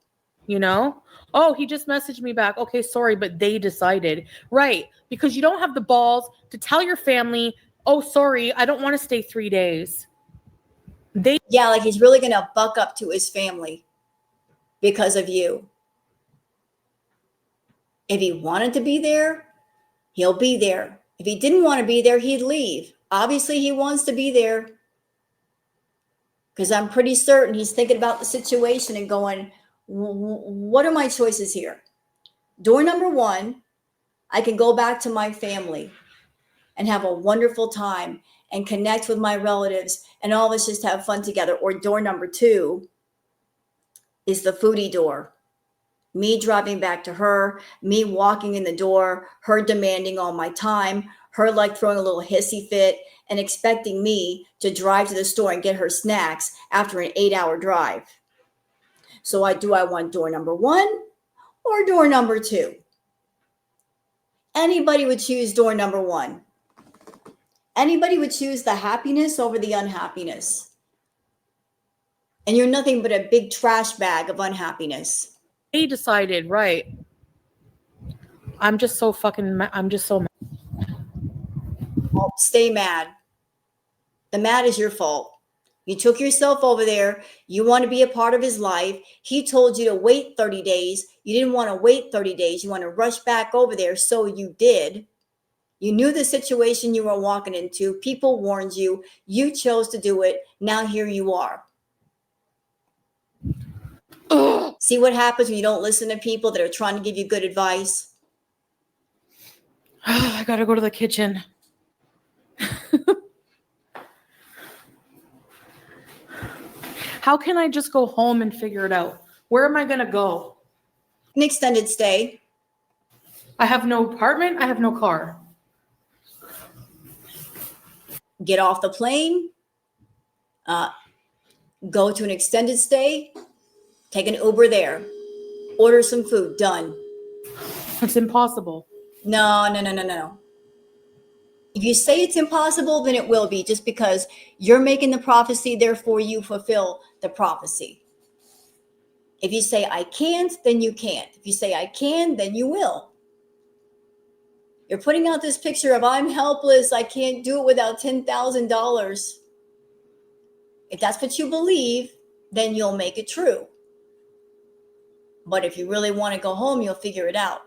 You know? Oh, he just messaged me back. Okay, sorry, but they decided. Right. Because you don't have the balls to tell your family, oh, sorry, I don't want to stay 3 days. Yeah, like he's really going to buck up to his family because of you. If he wanted to be there, he'll be there. If he didn't want to be there, he'd leave. Obviously, he wants to be there because I'm pretty certain he's thinking about the situation and going, what are my choices here? Door number one, I can go back to my family and have a wonderful time and connect with my relatives and all of us just have fun together. Or door number two is the Foodie door. Me driving back to her, me walking in the door, her demanding all my time, her like throwing a little hissy fit and expecting me to drive to the store and get her snacks after an 8-hour drive. So I want door number 1 or door number 2? Anybody would choose door number 1. Anybody would choose the happiness over the unhappiness. And you're nothing but a big trash bag of unhappiness. He decided, right? I'm just so mad. Well, stay mad. The mad is your fault. You took yourself over there. You want to be a part of his life. He told you to wait 30 days. You didn't want to wait 30 days. You want to rush back over there. So you did. You knew the situation you were walking into. People warned you. You chose to do it. Now here you are. Ugh. See what happens when you don't listen to people that are trying to give you good advice? I gotta go to the kitchen. How can I just go home and figure it out? Where am I gonna go? An extended stay. I have no apartment. I have no car. Get off the plane. Go to an extended stay. Take an Uber there. Order some food. Done. It's impossible. No. If you say it's impossible, then it will be, just because you're making the prophecy, therefore you fulfill the prophecy. If you say I can't, then you can't. If you say I can, then you will. You're putting out this picture of I'm helpless, I can't do it without $10,000. If that's what you believe, then you'll make it true. But if you really want to go home, you'll figure it out.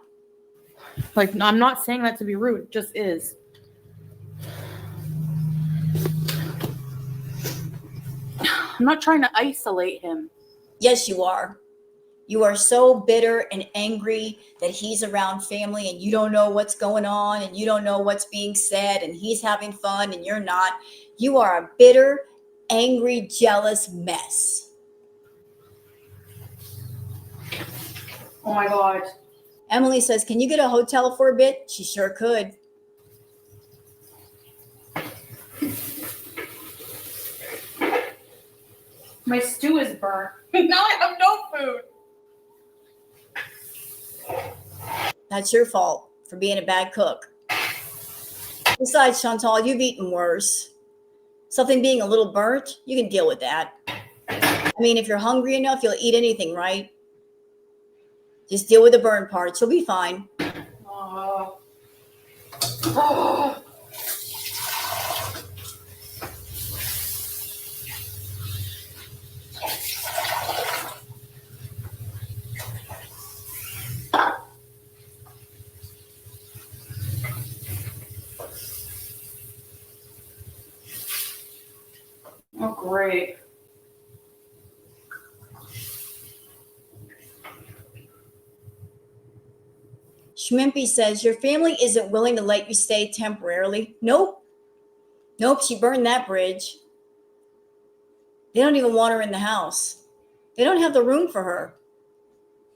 Like, I'm not saying that to be rude. It just is. I'm not trying to isolate him. Yes, you are. You are so bitter and angry that he's around family and you don't know what's going on and you don't know what's being said and he's having fun and you're not. You are a bitter, angry, jealous mess. Oh my God. Emily says, can you get a hotel for a bit? She sure could. My stew is burnt. Now I have no food. That's your fault for being a bad cook. Besides, Chantal, you've eaten worse. Something being a little burnt, you can deal with that. I mean, if you're hungry enough, you'll eat anything, right? Just deal with the burn parts. You'll be fine. Oh. Oh, great. Schmimpy says, your family isn't willing to let you stay temporarily. Nope, she burned that bridge. They don't even want her in the house. They don't have the room for her.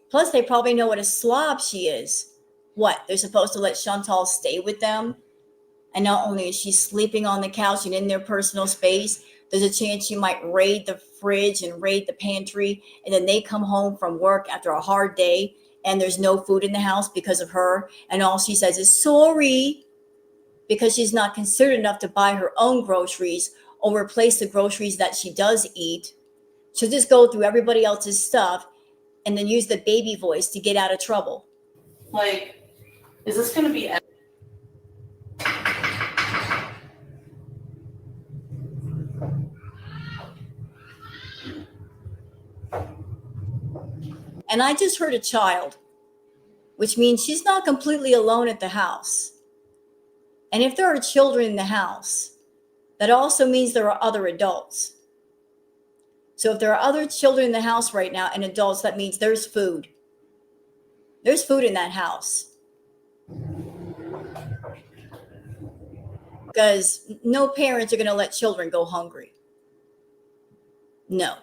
Plus, they probably know what a slob she is. What, they're supposed to let Chantal stay with them? And not only is she sleeping on the couch and in their personal space, there's a chance she might raid the fridge and raid the pantry. And then they come home from work after a hard day and there's no food in the house because of her. And all she says is sorry, because she's not considerate enough to buy her own groceries or replace the groceries that she does eat. She'll just go through everybody else's stuff and then use the baby voice to get out of trouble. Like, is this going to be... And I just heard a child, which means she's not completely alone at the house. And if there are children in the house, that also means there are other adults. So if there are other children in the house right now and adults, that means there's food. There's food in that house. Because no parents are going to let children go hungry. No.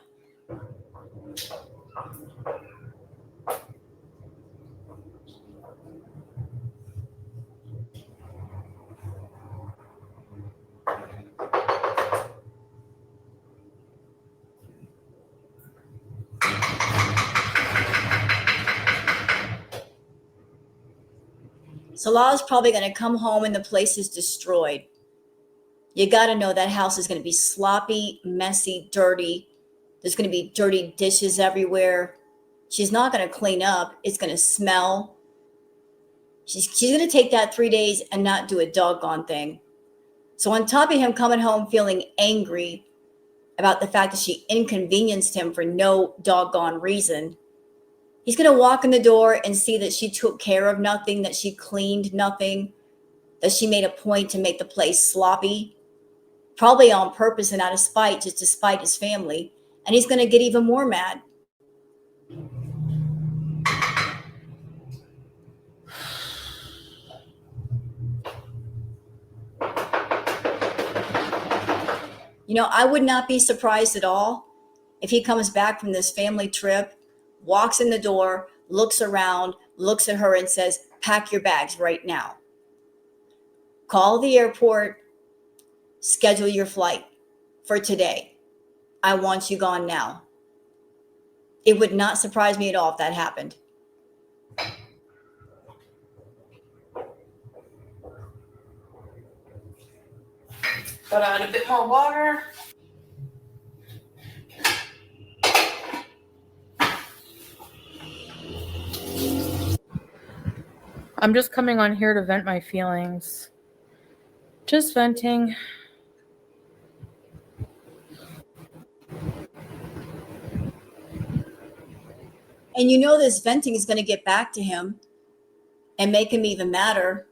Salah's probably going to come home and the place is destroyed. You got to know that house is going to be sloppy, messy, dirty. There's going to be dirty dishes everywhere. She's not going to clean up. It's going to smell. She's going to take that 3 days and not do a doggone thing. So on top of him coming home feeling angry about the fact that she inconvenienced him for no doggone reason, he's going to walk in the door and see that she took care of nothing, that she cleaned nothing, that she made a point to make the place sloppy, probably on purpose and out of spite, just to spite his family. And he's going to get even more mad. You know, I would not be surprised at all if he comes back from this family trip, walks in the door, looks around, looks at her and says, pack your bags right now. Call the airport, schedule your flight for today. I want you gone now. It would not surprise me at all if that happened. Gotta add a bit more water. I'm just coming on here to vent my feelings. Just venting. And you know this venting is going to get back to him and make him even madder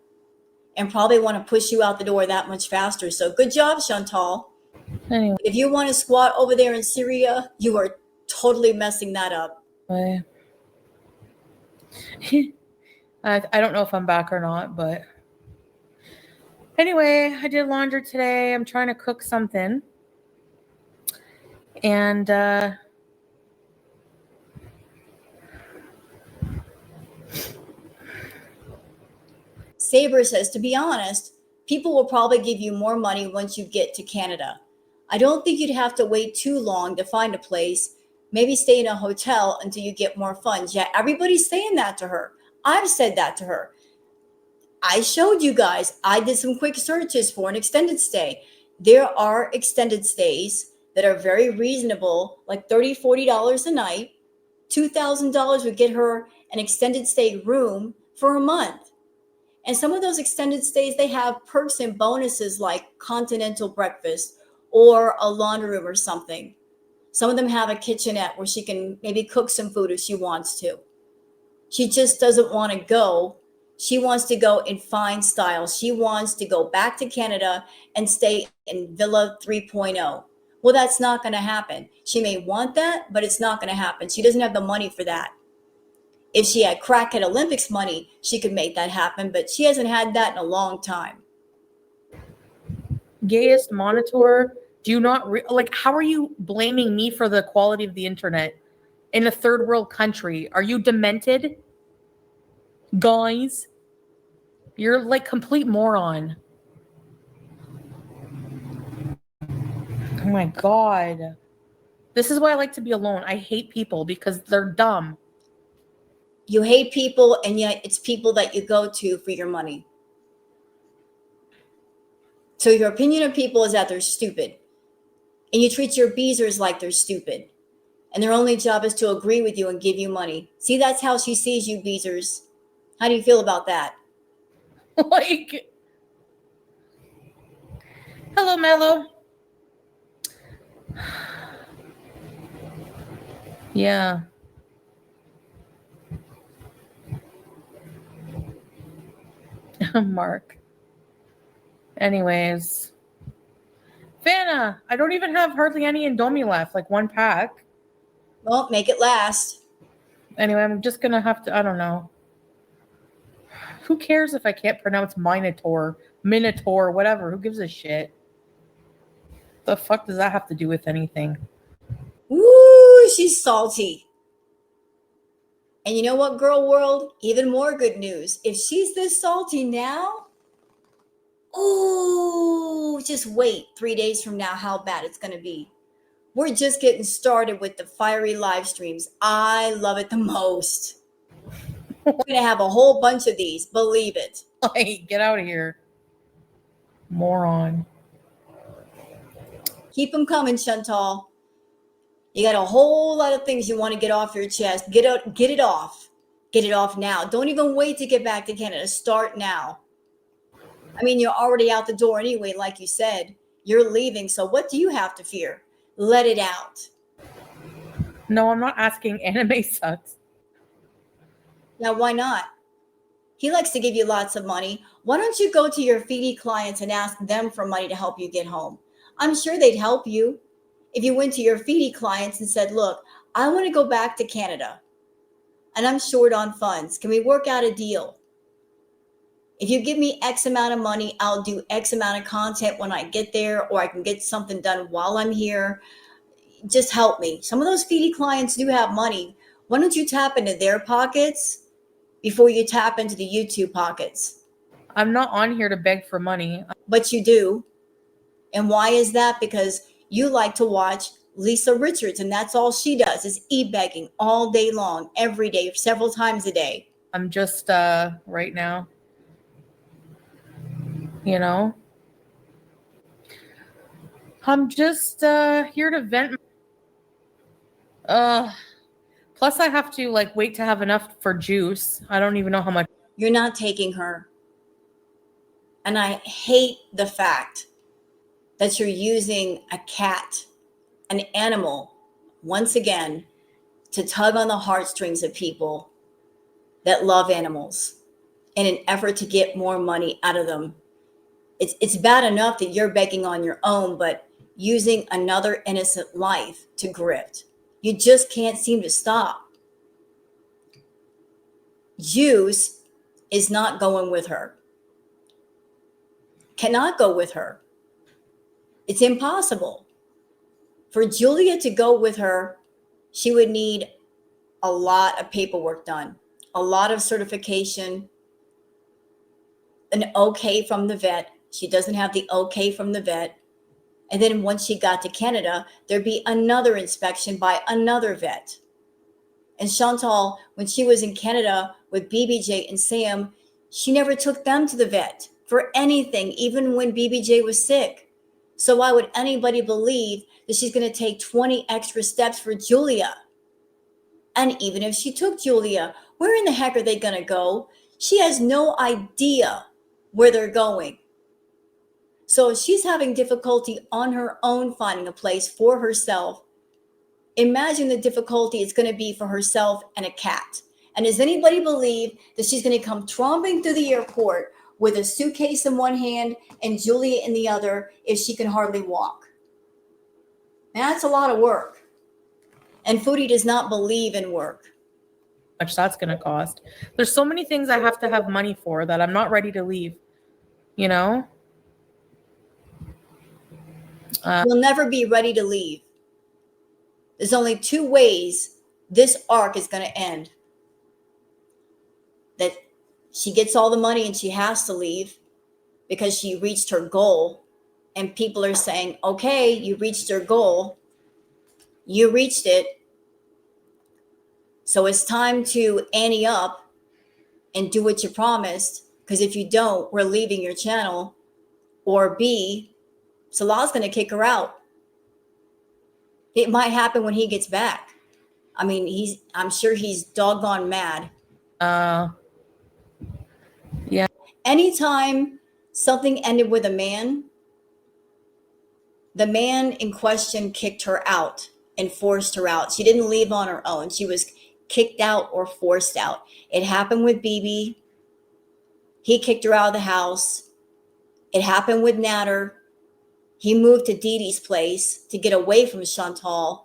and probably want to push you out the door that much faster. So good job, Shantel. Anyway. If you want to squat over there in Syria, you are totally messing that up. I don't know if I'm back or not, but anyway, I did laundry today. I'm trying to cook something. And Saber says, to be honest, people will probably give you more money once you get to Canada. I don't think you'd have to wait too long to find a place. Maybe stay in a hotel until you get more funds. Yeah, everybody's saying that to her. I've said that to her. I showed you guys, I did some quick searches for an extended stay. There are extended stays that are very reasonable, like $30, $40 a night. $2,000 would get her an extended stay room for a month. And some of those extended stays, they have perks and bonuses like continental breakfast or a laundry room or something. Some of them have a kitchenette where she can maybe cook some food if she wants to. She just doesn't want to go. She wants to go in fine style. She wants to go back to Canada and stay in Villa 3.0. Well, that's not going to happen. She may want that, but it's not going to happen. She doesn't have the money for that. If she had crackhead Olympics money, she could make that happen, but she hasn't had that in a long time. Gayest monitor, do you not how are you blaming me for the quality of the internet in a third world country? Are you demented? Guys, you're like complete moron. Oh my God. This is why I like to be alone. I hate people because they're dumb. You hate people, and yet it's people that you go to for your money. So your opinion of people is that they're stupid. And you treat your beezers like they're stupid. And their only job is to agree with you and give you money. See, that's how she sees you, beezers. How do you feel about that? Like, hello, Mello. Yeah. Mark. Anyways. Vanna, I don't even have hardly any Indomie left, like one pack. Well, make it last. Anyway, I'm just going to have to, I don't know. Who cares if I can't pronounce Minotaur, whatever. Who gives a shit? The fuck does that have to do with anything? Ooh, she's salty. And you know what, girl world? Even more good news. If she's this salty now, oh, just wait 3 days from now how bad it's going to be. We're just getting started with the fiery live streams. I love it the most. We're going to have a whole bunch of these, believe it. Like, get out of here. Moron. Keep them coming, Shantel. You got a whole lot of things you want to get off your chest. Get it off. Get it off now. Don't even wait to get back to Canada. Start now. I mean, you're already out the door anyway, like you said. You're leaving. So what do you have to fear? Let it out. No, I'm not asking. Anime sucks. Now, why not? He likes to give you lots of money. Why don't you go to your Foodie clients and ask them for money to help you get home? I'm sure they'd help you. If you went to your Foodie clients and said, look, I want to go back to Canada and I'm short on funds. Can we work out a deal? If you give me X amount of money, I'll do X amount of content when I get there, or I can get something done while I'm here. Just help me. Some of those Foodie clients do have money. Why don't you tap into their pockets before you tap into the YouTube pockets? I'm not on here to beg for money. But you do. And why is that? Because you like to watch Lisa Richards, and that's all she does is e-begging all day long, every day, several times a day. I'm just right now, you know, I'm just here to vent. Plus I have to like wait to have enough for juice. I don't even know how much. You're not taking her. And I hate the fact that you're using a cat, an animal, once again, to tug on the heartstrings of people that love animals in an effort to get more money out of them. It's bad enough that you're begging on your own, but using another innocent life to grift. You just can't seem to stop. Juice is not going with her. Cannot go with her. It's impossible. For Julia to go with her, she would need a lot of paperwork done, a lot of certification, an okay from the vet. She doesn't have the okay from the vet. And then once she got to Canada, there'd be another inspection by another vet. And Shantel, when she was in Canada with BBJ and Sam, she never took them to the vet for anything, even when BBJ was sick. So why would anybody believe that she's going to take 20 extra steps for Julia? And even if she took Julia, where in the heck are they going to go? She has no idea where they're going. So if she's having difficulty on her own finding a place for herself, imagine the difficulty it's going to be for herself and a cat. And does anybody believe that she's going to come tromping through the airport with a suitcase in one hand and Julia in the other if she can hardly walk? That's a lot of work. And Foodie does not believe in work. How much that's going to cost. There's so many things I have to have money for that I'm not ready to leave, you know? You'll never be ready to leave. There's only two ways this arc is going to end. That she gets all the money and she has to leave because she reached her goal. And people are saying, okay, you reached your goal. You reached it. So it's time to ante up and do what you promised. Because if you don't, we're leaving your channel. Or B, Salah's going to kick her out. It might happen when he gets back. I mean, I'm sure he's doggone mad. Yeah. Anytime something ended with a man, the man in question kicked her out and forced her out. She didn't leave on her own. She was kicked out or forced out. It happened with BB. He kicked her out of the house. It happened with Natter. He moved to Dee Dee's place to get away from Shantel.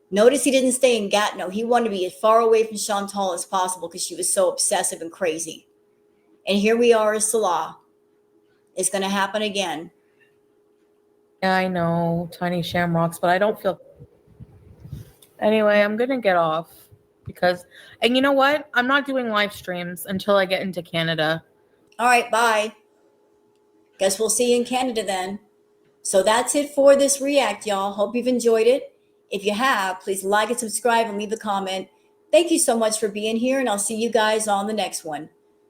Notice he didn't stay in Gatineau. He wanted to be as far away from Shantel as possible because she was so obsessive and crazy. And here we are as Salah. It's going to happen again. Yeah, I know, tiny shamrocks, but I don't feel. Anyway, I'm going to get off because, and you know what? I'm not doing live streams until I get into Canada. All right, bye. Guess we'll see you in Canada then. So that's it for this react, y'all. Hope you've enjoyed it. If you have, please like and subscribe and leave a comment. Thank you so much for being here, and I'll see you guys on the next one.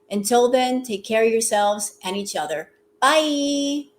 Until then, take care of yourselves and each other. Bye.